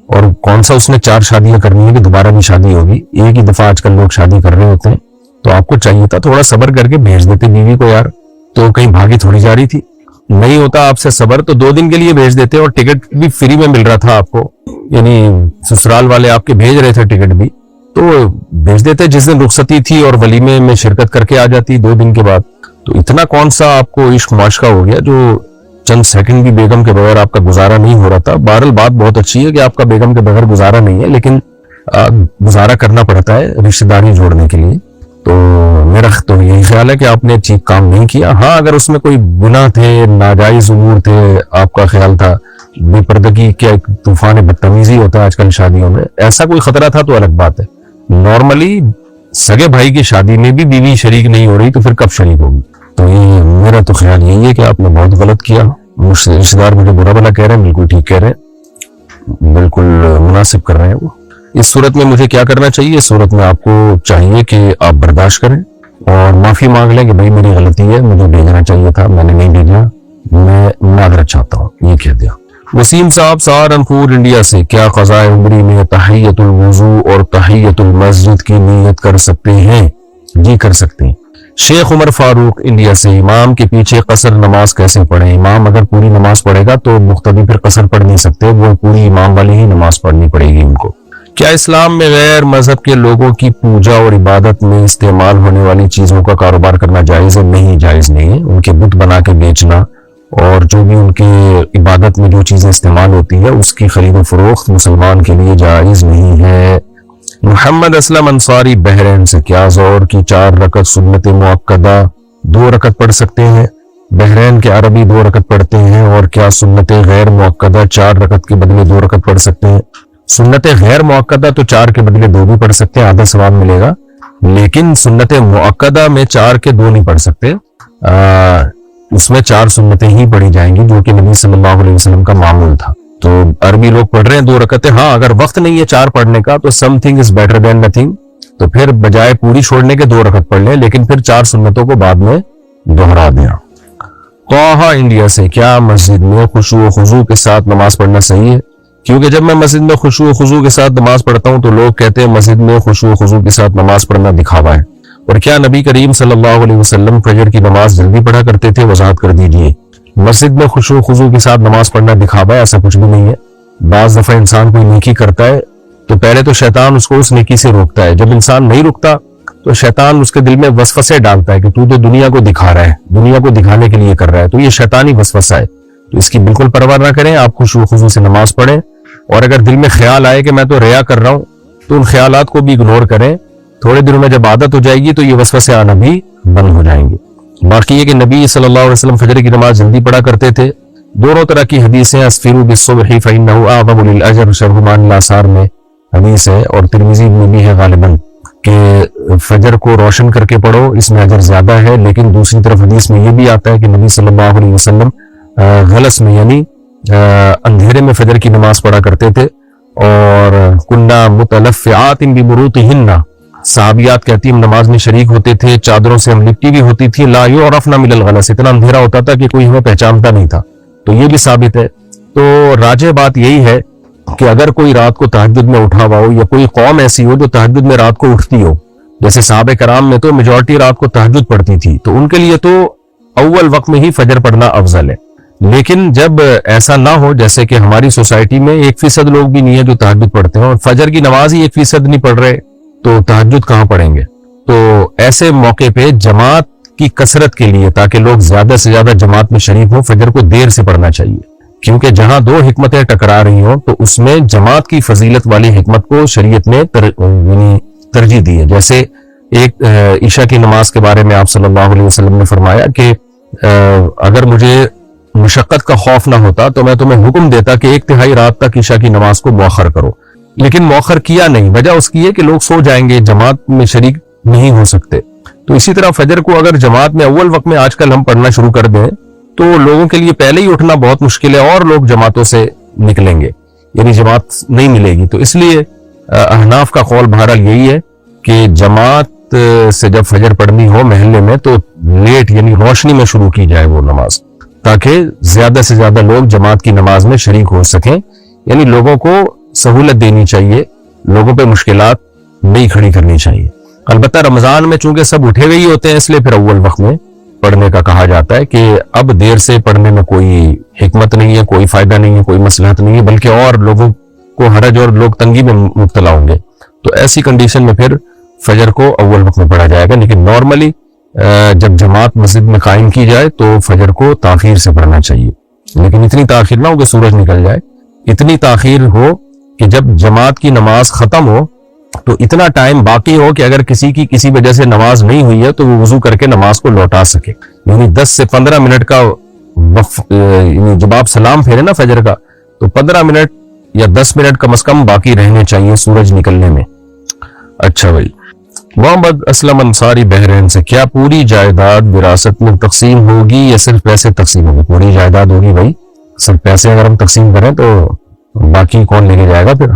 اور کون سا اس نے 4 شادیاں کرنی ہے کہ دوبارہ بھی شادی ہوگی؟ ایک ہی دفعہ آج کل لوگ شادی کر رہے ہوتے ہیں، تو آپ کو چاہیے تھا تھوڑا صبر کر کے بھیج دیتے بیوی کو یار، تو کہیں بھاگی تھوڑی جا رہی تھی؟ نہیں ہوتا آپ سے صبر تو 2 دن کے لیے بھیج دیتے اور ٹکٹ بھی فری میں مل رہا تھا آپ کو، یعنی سسرال والے آپ کے بھیج رہے تھے ٹکٹ بھی، تو بھیج دیتے، جس دن رخصتی تھی اور ولیمے میں شرکت کر کے آ جاتی 2 دن کے بعد۔ تو اتنا کون سا آپ کو عشق معاشقہ ہو گیا جو چند سیکنڈ بھی بیگم کے بغیر آپ کا گزارا نہیں ہو رہا تھا؟ بہرحال بات بہت اچھی ہے کہ آپ کا بیگم کے بغیر گزارا نہیں ہے، لیکن گزارا کرنا پڑتا ہے رشتہ داری جوڑنے کے لیے۔ تو میرا تو یہی خیال ہے کہ آپ نے ٹھیک کام نہیں کیا۔ ہاں اگر اس میں کوئی گناہ تھے، ناجائز امور تھے، آپ کا خیال تھا، بے پردگی کیا ایک طوفان بدتمیزی ہوتا ہے آج کل شادیوں میں، ایسا کوئی خطرہ تھا تو الگ بات ہے۔ نارملی سگے بھائی کی شادی میں بھی بیوی شریک نہیں ہو رہی تو پھر کب شریک ہوگی؟ تو یہ میرا تو خیال یہی ہے کہ آپ نے بہت غلط کیا۔ رشتہ دار مجھے برا بھلا کہہ رہے ہیں، بالکل ٹھیک کہہ رہے ہیں، بالکل مناسب کر رہے ہیں وہ۔ اس صورت میں مجھے کیا کرنا چاہیے؟ اس صورت میں آپ کو چاہیے کہ آپ برداشت کریں اور معافی مانگ لیں کہ بھائی میری غلطی ہے، مجھے بھیجنا چاہیے تھا، میں نے نہیں بھیجا، میں معذرت چاہتا ہوں، یہ کہہ دیا۔ وسیم صاحب سہارنپور انڈیا سے، کیا قضاء عمری میں تحیت الوضو اور تحیت المسجد کی نیت کر سکتے ہیں؟ جی کر سکتے ہیں۔ شیخ عمر فاروق انڈیا سے، امام کے پیچھے قصر نماز کیسے پڑھیں؟ امام اگر پوری نماز پڑھے گا تو مقتدی پھر قصر پڑھ نہیں سکتے، وہ پوری امام والی ہی نماز پڑھنی پڑے گی ان کو۔ کیا اسلام میں غیر مذہب کے لوگوں کی پوجا اور عبادت میں استعمال ہونے والی چیزوں کا کاروبار کرنا جائز ہے؟ نہیں، جائز نہیں ہے۔ ان کے بت بنا کے بیچنا اور جو بھی ان کے عبادت میں جو چیزیں استعمال ہوتی ہے اس کی خرید و فروخت مسلمان کے لیے جائز نہیں ہے۔ محمد اسلم انصاری بحرین سے، کیا ظہر کی 4 رکعت سنت مؤکدہ 2 رکعت پڑھ سکتے ہیں؟ بحرین کے عربی 2 رکعت پڑھتے ہیں، اور کیا سنت غیر مؤکدہ 4 رکعت کے بدلے 2 رکعت پڑھ سکتے ہیں؟ سنت غیر مؤکدہ تو 4 کے بدلے 2 بھی پڑھ سکتے ہیں، آدھا ثواب ملے گا، لیکن سنت مؤکدہ میں 4 کے 2 نہیں پڑھ سکتے، اس میں 4 سنتیں ہی پڑھی جائیں گی جو کہ نبی صلی اللہ علیہ وسلم کا معمول تھا۔ تو عربی لوگ پڑھ رہے ہیں 2 رکعتیں، ہاں اگر وقت نہیں ہے 4 پڑھنے کا تو some thing is better than nothing, تو پھر بجائے پوری چھوڑنے کے 2 رکعت پڑھ لیں، لیکن پھر 4 سنتوں کو بعد میں دہرا دیں۔ توحا انڈیا سے، کیا مسجد میں خشوع و خضوع کے ساتھ نماز پڑھنا صحیح ہے؟ کیونکہ جب میں مسجد میں خشوع و خضوع کے ساتھ نماز پڑھتا ہوں تو لوگ کہتے ہیں مسجد میں خشوع و خضوع کے ساتھ نماز پڑھنا دکھاوا ہے، اور کیا نبی کریم صلی اللہ علیہ وسلم فجر کی نماز جلدی پڑھا کرتے تھے؟ وضاحت کر دیجئے۔ مسجد میں خشوع و خضوع کے ساتھ نماز پڑھنا دکھاوا ہے، ایسا کچھ بھی نہیں ہے۔ بعض دفعہ انسان کوئی نیکی کرتا ہے تو پہلے تو شیطان اس کو اس نیکی سے روکتا ہے، جب انسان نہیں رکتا تو شیطان اس کے دل میں وسوسے ڈالتا ہے کہ تو دنیا کو دکھا رہا ہے، دنیا کو دکھانے کے لیے کر رہا ہے، تو یہ شیطانی وسوسہ ہے، تو اس کی بالکل پرواہ نہ کریں، آپ خشوع و خضوع سے نماز پڑھیں، اور اگر دل میں خیال آئے کہ میں تو ریا کر رہا ہوں تو ان خیالات کو بھی اگنور کریں، تھوڑے دنوں میں جب عادت ہو جائے گی تو یہ وسوسے آنا بھی بند ہو جائیں گے۔ باقی یہ کہ نبی صلی اللہ علیہ وسلم فجر کی نماز جلدی پڑھا کرتے تھے، دونوں طرح کی حدیثیں، اسفروا بالصبح فإنه أعظم للأجر، شرح مان الآثار میں حدیث ہے، اور ترمذی میں بھی ہے غالباً کہ فجر کو روشن کر کے پڑھو، اس میں اجر زیادہ ہے، لیکن دوسری طرف حدیث میں یہ بھی آتا ہے کہ نبی صلی اللہ علیہ وسلم غلس میں یعنی اندھیرے میں فجر کی نماز پڑھا کرتے تھے، اور کننا متلفعات ببروقہن، صحابیات کہتی ہم نماز میں شریک ہوتے تھے، چادروں سے ہم لپٹی بھی ہوتی تھی، لا یعرفن من الغلس، اتنا اندھیرا ہوتا تھا کہ کوئی ہمیں پہچانتا نہیں تھا، تو یہ بھی ثابت ہے۔ تو راجح بات یہی ہے کہ اگر کوئی رات کو تہجد میں اٹھا ہوا ہو یا کوئی قوم ایسی ہو جو تہجد میں رات کو اٹھتی ہو، جیسے صحابہ کرام میں تو میجورٹی رات کو تہجد پڑھتی تھی، تو ان کے لیے تو اول وقت میں ہی فجر پڑھنا افضل ہے. لیکن جب ایسا نہ ہو، جیسے کہ ہماری سوسائٹی میں 1% لوگ بھی نہیں ہے جو تہجد پڑھتے ہیں اور فجر کی نماز ہی 1% نہیں پڑھ رہے، تو تہجد کہاں پڑھیں گے؟ تو ایسے موقع پہ جماعت کی کثرت کے لیے، تاکہ لوگ زیادہ سے زیادہ جماعت میں شریک ہوں، فجر کو دیر سے پڑھنا چاہیے. کیونکہ جہاں دو حکمتیں ٹکرا رہی ہوں تو اس میں جماعت کی فضیلت والی حکمت کو شریعت نے ترجیح دی ہے. جیسے ایک عشاء کی نماز کے بارے میں آپ صلی اللہ علیہ وسلم نے فرمایا کہ اگر مجھے مشقت کا خوف نہ ہوتا تو میں تمہیں حکم دیتا کہ 1/3 رات تک عشاء کی نماز کو مؤخر کرو، لیکن مؤخر کیا نہیں. وجہ اس کی ہے کہ لوگ سو جائیں گے، جماعت میں شریک نہیں ہو سکتے. تو اسی طرح فجر کو اگر جماعت میں اول وقت میں آج کل ہم پڑھنا شروع کر دیں تو لوگوں کے لیے پہلے ہی اٹھنا بہت مشکل ہے اور لوگ جماعتوں سے نکلیں گے، یعنی جماعت نہیں ملے گی. تو اس لیے احناف کا قول بہرحال یہی ہے کہ جماعت سے جب فجر پڑھنی ہو محلے میں تو لیٹ، یعنی روشنی میں شروع کی جائے وہ نماز، تاکہ زیادہ سے زیادہ لوگ جماعت کی نماز میں شریک ہو سکیں. یعنی لوگوں کو سہولت دینی چاہیے، لوگوں پہ مشکلات نہیں کھڑی کرنی چاہیے. البتہ رمضان میں چونکہ سب اٹھے ہوئے ہی ہوتے ہیں، اس لیے پھر اول وقت میں پڑھنے کا کہا جاتا ہے کہ اب دیر سے پڑھنے میں کوئی حکمت نہیں ہے، کوئی فائدہ نہیں ہے، کوئی مصلحت نہیں ہے، بلکہ اور لوگوں کو حرج اور لوگ تنگی میں مبتلا ہوں گے. تو ایسی کنڈیشن میں پھر فجر کو اول وقت میں پڑھا جائے گا. لیکن نارملی جب جماعت مسجد میں قائم کی جائے تو فجر کو تاخیر سے پڑھنا چاہیے، لیکن اتنی تاخیر نہ ہو کہ سورج نکل جائے، اتنی تاخیر ہو کہ جب جماعت کی نماز ختم ہو تو اتنا ٹائم باقی ہو کہ اگر کسی کی کسی وجہ سے نماز نہیں ہوئی ہے تو وہ وضو کر کے نماز کو لوٹا سکے. یعنی 10 سے 15 منٹ کا وقف، یعنی جب آپ سلام پھیرے نا فجر کا تو 15 منٹ یا 10 منٹ کم از کم باقی رہنے چاہیے سورج نکلنے میں. اچھا بھائی، محمد اسلم انصاری بحرین سے، کیا پوری جائیداد وراثت میں تقسیم ہوگی یا صرف پیسے تقسیم ہوگی؟ پوری جائیداد ہوگی بھائی، صرف پیسے اگر ہم تقسیم کریں تو باقی کون لے کے جائے گا پھر.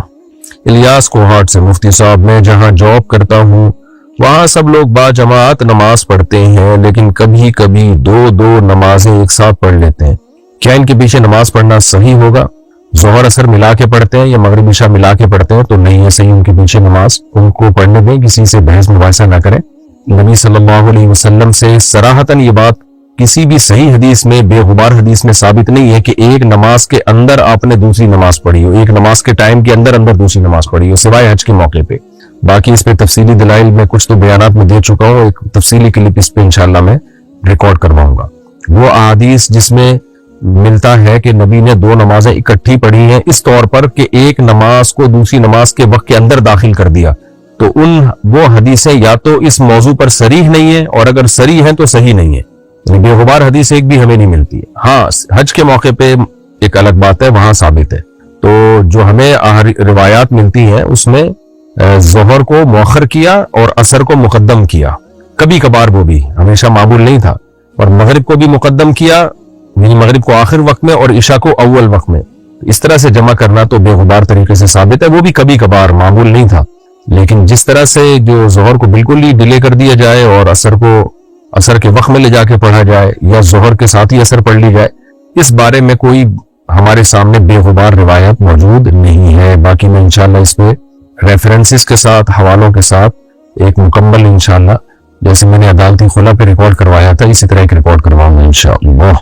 الیاس کوہاٹ سے، مفتی صاحب میں جہاں جاب کرتا ہوں وہاں سب لوگ با جماعت نماز پڑھتے ہیں، لیکن کبھی کبھی دو نمازیں ایک ساتھ پڑھ لیتے ہیں. کیا ان کے پیچھے نماز پڑھنا صحیح ہوگا؟ ظہر اثر ملا کے پڑھتے ہیں یا مغرب عشاء ملا کے پڑھتے ہیں؟ تو نہیں ہے صحیح ان کے پیچھے نماز، ان کو پڑھنے دیں، کسی سے بحث مباحثہ نہ کریں. نبی صلی اللہ علیہ وسلم سے صراحتاً یہ بات کسی بھی صحیح حدیث میں، بے غبار حدیث میں ثابت نہیں ہے کہ ایک نماز کے اندر آپ نے دوسری نماز پڑھی ہو، ایک نماز کے ٹائم کے اندر دوسری نماز پڑھی ہو، سوائے حج کے موقع پہ. باقی اس پہ تفصیلی دلائل میں کچھ تو بیانات میں دے چکا ہوں، ایک تفصیلی کلپ اس پہ انشاءاللہ میں ریکارڈ کرواؤں گا. وہ احادیث جس میں ملتا ہے کہ نبی نے 2 نمازیں اکٹھی پڑھی ہیں اس طور پر کہ ایک نماز کو دوسری نماز کے وقت کے اندر داخل کر دیا، تو وہ حدیثیں یا تو اس موضوع پر صریح نہیں ہیں، اور اگر صریح ہیں تو صحیح نہیں ہے. بے غبار حدیث ایک بھی ہمیں نہیں ملتی ہے. ہاں حج کے موقع پہ ایک الگ بات ہے، وہاں ثابت ہے. تو جو ہمیں روایات ملتی ہیں اس میں ظہر کو مؤخر کیا اور عصر کو مقدم کیا، کبھی کبھار، وہ بھی ہمیشہ معمول نہیں تھا. اور مغرب کو بھی مقدم کیا، یعنی مغرب کو آخر وقت میں اور عشاء کو اول وقت میں. اس طرح سے جمع کرنا تو بے غبار طریقے سے ثابت ہے، وہ بھی کبھی کبھار، معمول نہیں تھا. لیکن جس طرح سے جو ظہر کو بالکل ہی ڈیلے کر دیا جائے اور عصر کو عصر کے وقت میں لے جا کے پڑھا جائے یا ظہر کے ساتھ ہی عصر پڑھ لی جائے، اس بارے میں کوئی ہمارے سامنے بے غبار روایت موجود نہیں ہے. باقی میں انشاءاللہ اس پہ ریفرنسز کے ساتھ، حوالوں کے ساتھ ایک مکمل انشاءاللہ، جیسے میں نے عدالتی خلا پہ ریکارڈ کروایا تھا اسی طرح ایک ریکارڈ کرواؤں گا انشاءاللہ.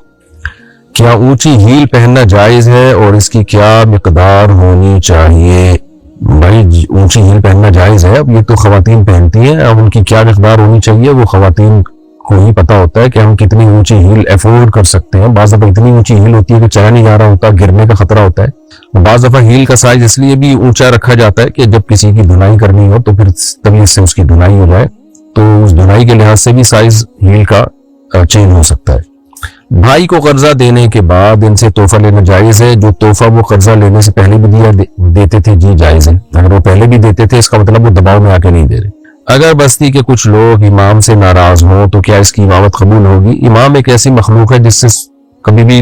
کیا اونچی ہیل پہننا جائز ہے اور اس کی کیا مقدار ہونی چاہیے؟ بھائی اونچی ہیل پہننا جائز ہے، اب یہ تو خواتین پہنتی ہیں، اب ان کی کیا مقدار ہونی چاہیے وہ خواتین کو ہی پتا ہوتا ہے کہ ہم کتنی اونچی ہیل افورڈ کر سکتے ہیں. بعض دفعہ اتنی اونچی ہیل ہوتی ہے کہ چلا نہیں جا رہا ہوتا، گرنے کا خطرہ ہوتا ہے. بعض دفعہ ہیل کا سائز اس لیے بھی اونچا رکھا جاتا ہے کہ جب کسی کی دھنائی کرنی ہو تو پھر تمیز سے اس کی دھنائی ہو جائے، تو اس دھنائی کے لحاظ سے بھی سائز ہیل کا چینج ہو سکتا ہے. بھائی کو قرضہ دینے کے بعد ان سے تحفہ لینا جائز ہے؟ جو تحفہ وہ قرضہ لینے سے پہلے بھی دیتے تھے، جی جائز ہے. اگر وہ پہلے بھی دیتے تھے اس کا مطلب وہ دباؤ میں آ کے نہیں دے رہے. اگر بستی کے کچھ لوگ امام سے ناراض ہوں تو کیا اس کی امامت قبول ہوگی؟ امام ایک ایسی مخلوق ہے جس سے کبھی بھی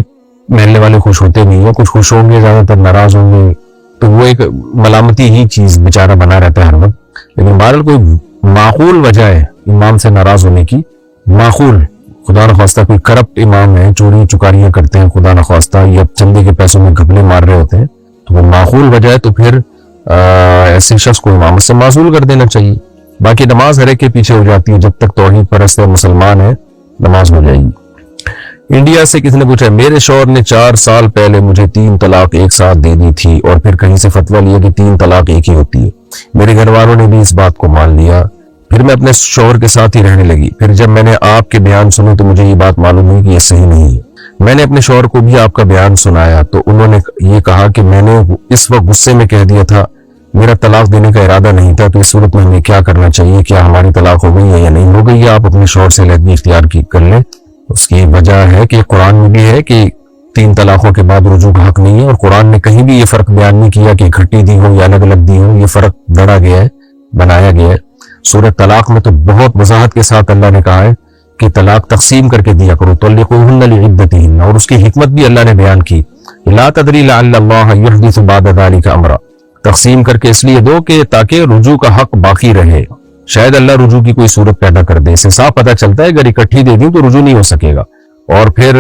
محلے والے خوش ہوتے نہیں ہیں، کچھ خوش ہوں گے، زیادہ تر ناراض ہوں گے، تو وہ ایک ملامتی ہی چیز بیچارہ بنا رہتا ہے ہر وقت. لیکن بہرحال کوئی معقول وجہ ہے امام سے ناراض ہونے کی، معقول، خدا نخواستہ کوئی کرپٹ امام ہے، چوری چکاریاں کرتے ہیں خدا نخواستہ، یا چندے کے پیسوں میں گھپلے مار رہے ہوتے ہیں، تو وہ معقول وجہ ہے تو پھر ایسے شخص کو امامت سے معزول کر دینا چاہیے. باقی نماز ہر ایک کے پیچھے ہو جاتی ہے، جب تک توحید پرست ہے، مسلمان ہے، نماز ہو جائے گی. انڈیا سے کسی نے پوچھا، میرے شوہر نے 4 سال پہلے مجھے 3 طلاق ایک ساتھ دے دی تھی اور پھر کہیں سے فتویٰ لیا کہ 3 طلاق ایک ہی ہوتی ہے. میرے گھر والوں نے بھی اس بات کو مان لیا، پھر میں اپنے شوہر کے ساتھ ہی رہنے لگی. پھر جب میں نے آپ کے بیان سنے تو مجھے یہ بات معلوم ہوئی کہ یہ صحیح نہیں ہے. میں نے اپنے شوہر کو بھی آپ کا بیان سنایا تو انہوں نے یہ کہا کہ میں نے اس وقت غصے میں کہہ دیا تھا، میرا طلاق دینے کا ارادہ نہیں تھا. تو اس صورت میں ہمیں کیا کرنا چاہیے؟ کیا ہماری طلاق ہو گئی ہے یا نہیں ہو گئی ہے؟ آپ اپنے شوہر سے علیحدگی اختیار کر لیں. اس کی وجہ ہے کہ قرآن میں بھی ہے کہ 3 طلاقوں کے بعد رجوع کا حق نہیں ہے، اور قرآن نے کہیں بھی یہ فرق بیان نہیں کیا کہ اکٹھی دی ہو یا الگ الگ دی ہو. یہ فرق دڑا گیا ہے، بنایا گیا ہے. سورۃ طلاق میں تو بہت وضاحت کے ساتھ اللہ نے کہا ہے کہ طلاق تقسیم کر کے دیا کرو، طلقوہن لعدتہن، اور اس کی حکمت بھی اللہ نے بیان کی. لا تدری لعل اللہ یحدث بعد ذلک امرا، تقسیم کر کے اس لیے دو کہ تاکہ رجوع کا حق باقی رہے، شاید اللہ رجوع کی کوئی صورت پیدا کر دے. اس سے صاف پتہ چلتا ہے اگر اکٹھی دے دیں تو رجوع نہیں ہو سکے گا. اور پھر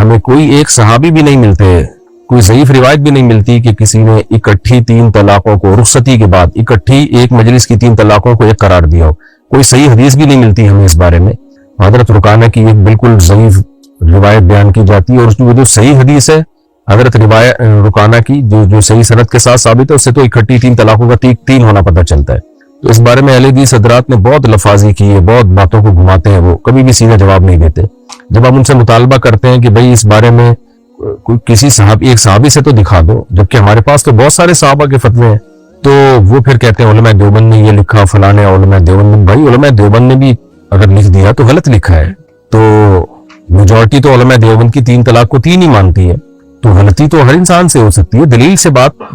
ہمیں کوئی ایک صحابی بھی نہیں ملتے، کوئی ضعیف روایت بھی نہیں ملتی کہ کسی نے اکٹھی 3 طلاقوں کو رخصتی کے بعد اکٹھی ایک مجلس کی 3 طلاقوں کو ایک قرار دیا ہو. کوئی صحیح حدیث بھی نہیں ملتی ہمیں اس بارے میں. حضرت رکانہ کی ایک بالکل ضعیف روایت بیان کی جاتی ہے، اور اس کی جو صحیح حدیث ہے حضرت رکانہ کی جو صحیح سند کے ساتھ ثابت ہے، اس سے تو اکٹھی 3 طلاقوں کا 3 ہونا پتہ چلتا ہے. تو اس بارے میں اہل حدیث حضرات نے بہت لفاظی کی ہے، بہت باتوں کو گھماتے ہیں، وہ کبھی بھی سیدھا جواب نہیں دیتے. جب آپ ان سے مطالبہ کرتے ہیں کہ بھئی اس بارے میں کسی ایک صحابی سے تو دکھا دو، جبکہ ہمارے پاس تو بہت سارے صحابہ کے فتوے ہیں، تو وہ پھر کہتے ہیں علماء دیوبند نے یہ لکھا، فلانے علماء دیوبند نے. بھائی علماء دیوبند نے بھی اگر لکھ دیا تو غلط لکھا ہے. تو میجورٹی تو علماء دیوبند کی 3 طلاق کو 3 ہی مانتی ہے. تو غلطی تو ہر انسان سے ہو سکتی ہے. دلیل سے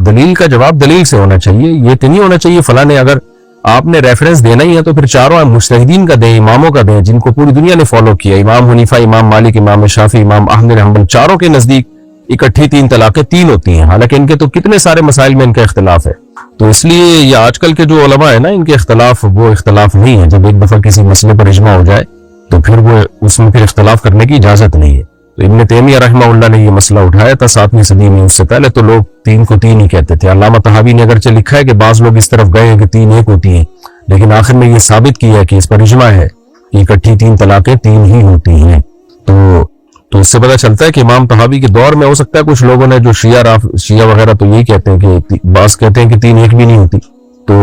دلیل کا جواب دلیل سے ہونا چاہیے. یہ تو نہیں ہونا چاہیے فلانے، اگر آپ نے ریفرنس دینا ہی ہے تو پھر چاروں مجتہدین کا دیں، اماموں کا دیں، جن کو پوری دنیا نے فالو کیا. امام حنیفہ، امام مالک، امام شافعی، امام احمد بن حنبل، چاروں کے نزدیک اکٹھی 3 طلاقیں 3 ہوتی ہیں. حالانکہ ان کے تو کتنے سارے مسائل میں ان کا اختلاف ہے. تو اس لیے یہ آج کل کے جو علماء ہیں نا، ان کے اختلاف وہ اختلاف نہیں ہے. جب ایک دفعہ کسی مسئلے پر اجماع ہو جائے تو پھر وہ اس میں پھر اختلاف کرنے کی اجازت نہیں ہے. تو ابن تیمیہ رحمہ اللہ نے یہ مسئلہ اٹھایا تھا 7ویں صدی میں. اس سے پہلے تو لوگ 3 کو 3 ہی کہتے تھے. علامہ طحاوی نے اگرچہ لکھا ہے کہ بعض لوگ اس طرف گئے ہیں کہ 3 ایک ہوتی ہیں، لیکن آخر میں یہ ثابت کیا ہے کہ اس پر اجماع ہے کہ اکٹھی 3 طلاقیں 3 ہی ہوتی ہیں. تو اس سے پتہ چلتا ہے کہ امام طحاوی کے دور میں ہو سکتا ہے کچھ لوگوں نے جو شیعہ وغیرہ تو یہی کہتے ہیں کہ بعض کہتے ہیں کہ 3 ایک بھی نہیں ہوتی. تو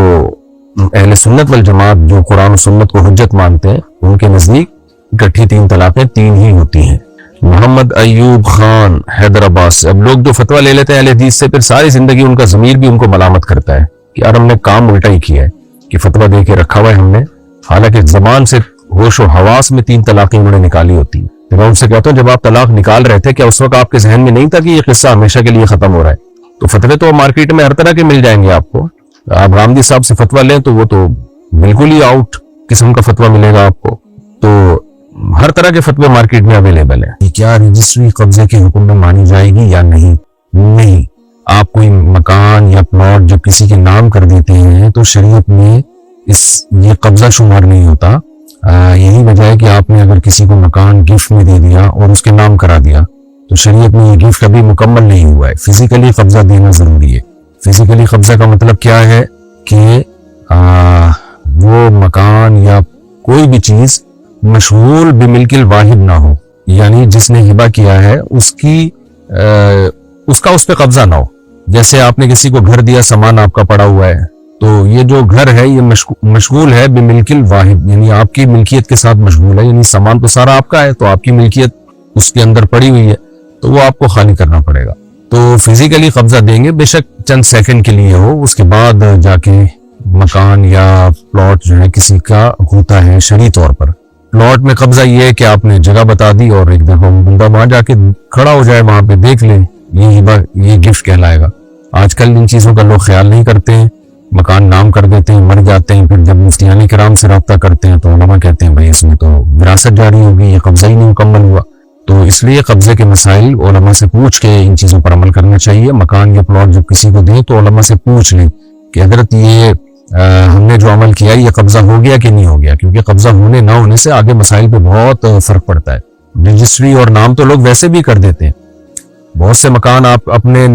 اہل سنت والجماعت جو قرآن و سنت کو حجت مانتے ہیں، ان کے نزدیک اکٹھی 3 طلاقیں 3 ہی ہوتی ہیں. محمد ایوب خان حیدرآباد سے. اب لوگ جو فتویٰ لے لیتے ہیں اہل حدیث سے، پھر ساری زندگی ان کا ضمیر بھی ان کو ملامت کرتا ہے کہ یار ہم نے کام الٹا ہی کیا ہے کہ فتویٰ دے کے رکھا ہوا ہے ہم نے، حالانکہ زبان سے ہوش و حواس میں 3 طلاقیں انہوں نے نکالی ہوتی ہیں. میں ان سے کہتا ہوں جب آپ طلاق نکال رہے تھے کیا اس وقت آپ کے ذہن میں نہیں تھا کہ یہ قصہ ہمیشہ کے لیے ختم ہو رہا ہے؟ تو فتوے تو مارکیٹ میں ہر طرح کے مل جائیں گے آپ کو. آپ رامدی صاحب سے فتویٰ لیں تو وہ تو بالکل ہی آؤٹ قسم کا فتویٰ ملے گا آپ کو. تو ہر طرح کے فتوے مارکیٹ میں اویلیبل ہیں. کیا رجسٹری قبضے کے حکم میں مانی جائے گی یا نہیں؟ نہیں. آپ کوئی مکان یا پلاٹ جب کسی کے نام کر دیتے ہیں تو شریعت میں یہ قبضہ شمار نہیں ہوتا. یہی وجہ ہے کہ آپ نے اگر کسی کو مکان گفٹ میں دے دیا اور اس کے نام کرا دیا تو شریعت میں یہ گفٹ ابھی مکمل نہیں ہوا ہے. فزیکلی قبضہ دینا ضروری ہے. فزیکلی قبضہ کا مطلب کیا ہے کہ وہ مکان یا کوئی بھی چیز مشغول بملک الواحد نہ ہو، یعنی جس نے ہبہ کیا ہے اس کا اس پہ قبضہ نہ ہو. جیسے آپ نے کسی کو گھر دیا، سامان آپ کا پڑا ہوا ہے، تو یہ جو گھر ہے یہ مشغول ہے بملک الواحد، یعنی آپ کی ملکیت کے ساتھ مشغول ہے. یعنی سامان تو سارا آپ کا ہے تو آپ کی ملکیت اس کے اندر پڑی ہوئی ہے، تو وہ آپ کو خالی کرنا پڑے گا. تو فزیکلی قبضہ دیں گے، بے شک چند سیکنڈ کے لیے ہو، اس کے بعد جا کے مکان یا پلاٹ جو ہے کسی کا ہوتا ہے شرعی طور پر. پلاٹ میں قبضہ یہ ہے کہ آپ نے جگہ بتا دی اور ایک دفعہ بندہ وہاں جا کے کھڑا ہو جائے، وہاں پہ دیکھ لے، یہ گفٹ کہلائے گا. آج کل ان چیزوں کا لوگ خیال نہیں کرتے ہیں، مکان نام کر دیتے ہیں، مر جاتے ہیں، پھر جب مفتیان کرام سے رابطہ کرتے ہیں تو علماء کہتے ہیں بھائی اس میں تو وراثت جاری ہوگی، یہ قبضہ ہی نہیں مکمل ہوا. تو اس لیے قبضے کے مسائل علماء سے پوچھ کے ان چیزوں پر عمل کرنا چاہیے. مکان یا پلاٹ جب کسی کو دیں تو علماء سے پوچھ لیں کہ حضرت یہ ہم نے جو عمل کیا یہ قبضہ ہو گیا کہ نہیں ہو گیا، کیونکہ قبضہ ہونے نہ ہونے سے آگے مسائل پہ بہت فرق پڑتا ہے. رجسٹری اور نام تو لوگ ویسے بھی کر دیتے ہیں، بہت سے مکان آپ اپنے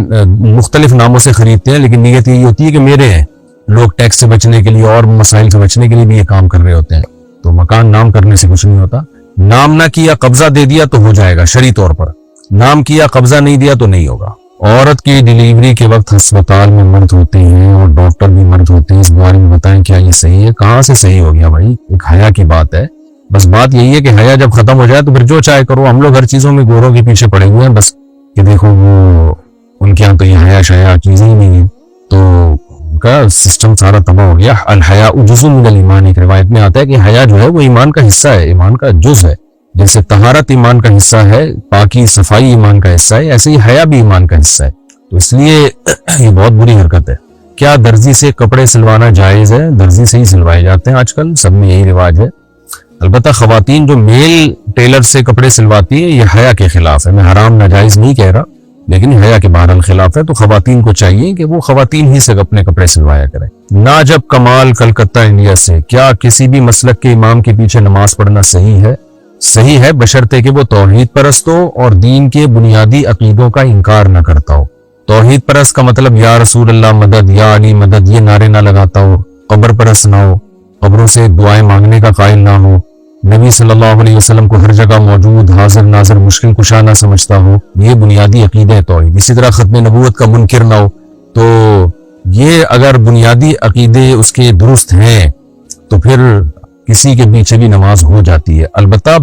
مختلف ناموں سے خریدتے ہیں، لیکن نیت یہی ہوتی ہے کہ میرے ہیں. لوگ ٹیکس سے بچنے کے لیے اور مسائل سے بچنے کے لیے بھی یہ کام کر رہے ہوتے ہیں. تو مکان نام کرنے سے کچھ نہیں ہوتا. نام نہ کیا قبضہ دے دیا تو ہو جائے گا شرعی طور پر، نام کیا قبضہ نہیں دیا تو نہیں ہوگا. عورت کی ڈیلیوری کے وقت ہسپتال میں مرد ہوتے ہیں اور ڈاکٹر بھی مرد ہوتے ہیں، اس بارے میں بتائیں کیا یہ صحیح ہے؟ کہاں سے صحیح ہو گیا بھائی، ایک حیا کی بات ہے. بس بات یہی ہے کہ حیا جب ختم ہو جائے تو پھر جو چاہے کرو. ہم لوگ ہر چیزوں میں گوروں کے پیچھے پڑے ہوئے ہیں بس کہ دیکھو وہ ان کے یہاں تو یہ حیا شیا چیزیں ہی نہیں ہیں، تو ان کا سسٹم سارا تباہ ہو گیا. الحیا جزء من الایمان، ایک روایت میں آتا ہے کہ حیا جو ہے وہ ایمان کا حصہ ہے، ایمان کا جز ہے. جیسے طہارت ایمان کا حصہ ہے، پاکی صفائی ایمان کا حصہ ہے، ایسے ہی حیا بھی ایمان کا حصہ ہے. تو اس لیے یہ بہت بری حرکت ہے. کیا درزی سے کپڑے سلوانا جائز ہے؟ درزی سے ہی سلوائے جاتے ہیں آج کل، سب میں یہی رواج ہے. البتہ خواتین جو میل ٹیلر سے کپڑے سلواتی ہے یہ حیا کے خلاف ہے. میں حرام ناجائز نہیں کہہ رہا، لیکن حیا کے بہرحال خلاف ہے. تو خواتین کو چاہیے کہ وہ خواتین ہی سے اپنے کپڑے سلوایا کریں. ناجب کمال کلکتہ انڈیا سے، کیا کسی بھی مسلک کے امام کے پیچھے نماز پڑھنا صحیح ہے؟ صحیح ہے بشرطے کہ وہ توحید پرست ہو اور دین کے بنیادی عقیدوں کا انکار نہ کرتا ہو. توحید پرست کا مطلب یا رسول اللہ مدد، یا علی مدد یہ نعرے نہ لگاتا ہو. قبر پرست نہ ہو، قبروں سے دعائیں مانگنے کا قائل نہ ہو. نبی صلی اللہ علیہ وسلم کو ہر جگہ موجود، حاضر ناظر، مشکل کشا نہ سمجھتا ہو. یہ بنیادی عقیدہ ہے توحید. اسی طرح ختم نبوت کا منکر نہ ہو. تو یہ اگر بنیادی عقیدے اس کے درست ہیں تو پھر کسی کے پیچھے بھی نماز ہو جاتی ہے. البتہ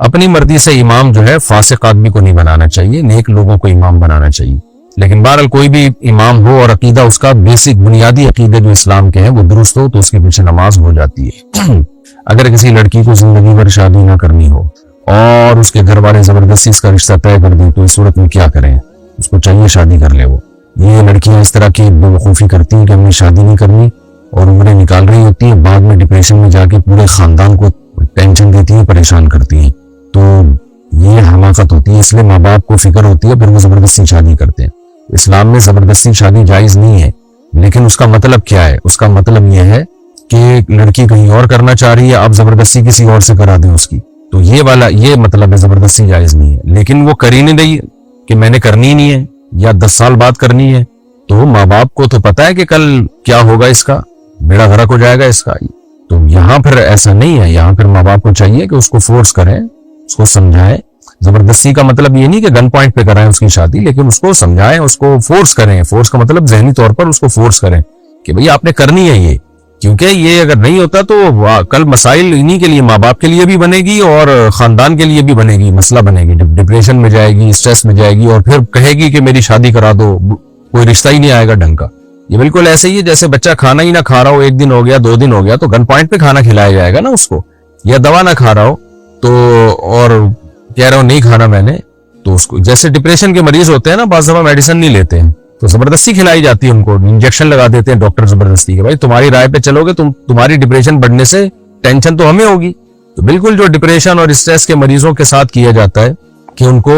اپنی مرضی سے امام جو ہے فاسق آدمی کو نہیں بنانا چاہیے، نیک لوگوں کو امام بنانا چاہیے. لیکن بہرحال کوئی بھی امام ہو اور عقیدہ اس کا بیسک بنیادی عقیدے جو اسلام کے ہیں وہ درست ہو تو اس کے پیچھے نماز ہو جاتی ہے. اگر کسی لڑکی کو زندگی بھر شادی نہ کرنی ہو اور اس کے گھر والے زبردستی اس کا رشتہ طے کر دیں تو اس صورت میں کیا کریں؟ اس کو چاہیے شادی کر لے. وہ یہ لڑکیاں اس طرح کی بےوقوفی کرتی ہیں کہ ہم نے شادی نہیں کرنی اور عمریں نکال رہی ہوتی ہیں، بعد میں ڈپریشن میں جا کے پورے خاندان کو ٹینشن دیتی ہیں، پریشان کرتی ہیں. تو یہ حماقت ہوتی ہے. اس لیے ماں باپ کو فکر ہوتی ہے پھر وہ زبردستی شادی کرتے ہیں. اسلام میں زبردستی شادی جائز نہیں ہے، لیکن اس کا مطلب کیا ہے؟ اس کا مطلب یہ ہے کہ لڑکی کہیں اور کرنا چاہ رہی ہے، آپ زبردستی کسی اور سے کرا دیں اس کی. تو یہ مطلب ہے زبردستی جائز نہیں ہے. لیکن وہ کر ہی نہیں رہی کہ میں نے کرنی نہیں ہے یا 10 سال بعد کرنی ہے، تو ماں باپ کو تو پتا ہے کہ کل کیا ہوگا، اس کا بیڑا غرق ہو جائے گا اس کا. تو یہاں پھر ایسا نہیں ہے. یہاں پھر ماں باپ کو چاہیے کہ اس کو فورس کریں، اس کو سمجھائیں. زبردستی کا مطلب یہ نہیں کہ گن پوائنٹ پہ کرائیں اس کی شادی، لیکن اس کو سمجھائیں، اس کو فورس کریں. فورس کا مطلب ذہنی طور پر اس کو فورس کریں کہ بھئی آپ نے کرنی ہے یہ، کیونکہ یہ اگر نہیں ہوتا تو کل مسائل انہی کے لیے، ماں باپ کے لیے بھی بنے گی اور خاندان کے لیے بھی بنے گی، مسئلہ بنے گی. ڈپریشن میں جائے گی، اسٹریس میں جائے گی اور پھر کہے گی کہ میری شادی کرا دو، کوئی رشتہ ہی نہیں آئے گا ڈھنگ کا. یہ بالکل ایسے ہی ہے جیسے بچہ کھانا ہی نہ کھا رہا ہو، 1 دن ہو گیا 2 دن ہو گیا تو گن پوائنٹ پہ کھانا کھلایا جائے گا نا اس کو. یا دوا نہ کھا رہا ہو تو اور کہہ رہا ہوں نہیں کھانا میں نے، تو اس کو جیسے ڈپریشن کے مریض ہوتے ہیں نا بعض دفعہ میڈیسن نہیں لیتے ہیں تو زبردستی کھلائی جاتی ہے ان کو، انجیکشن لگا دیتے ہیں ڈاکٹر زبردستی کہ بھائی تمہاری رائے پہ چلو گے تمہاری ڈپریشن بڑھنے سے ٹینشن تو ہمیں ہوگی. تو بالکل جو ڈپریشن اور اسٹریس کے مریضوں کے ساتھ کیا جاتا ہے کہ ان کو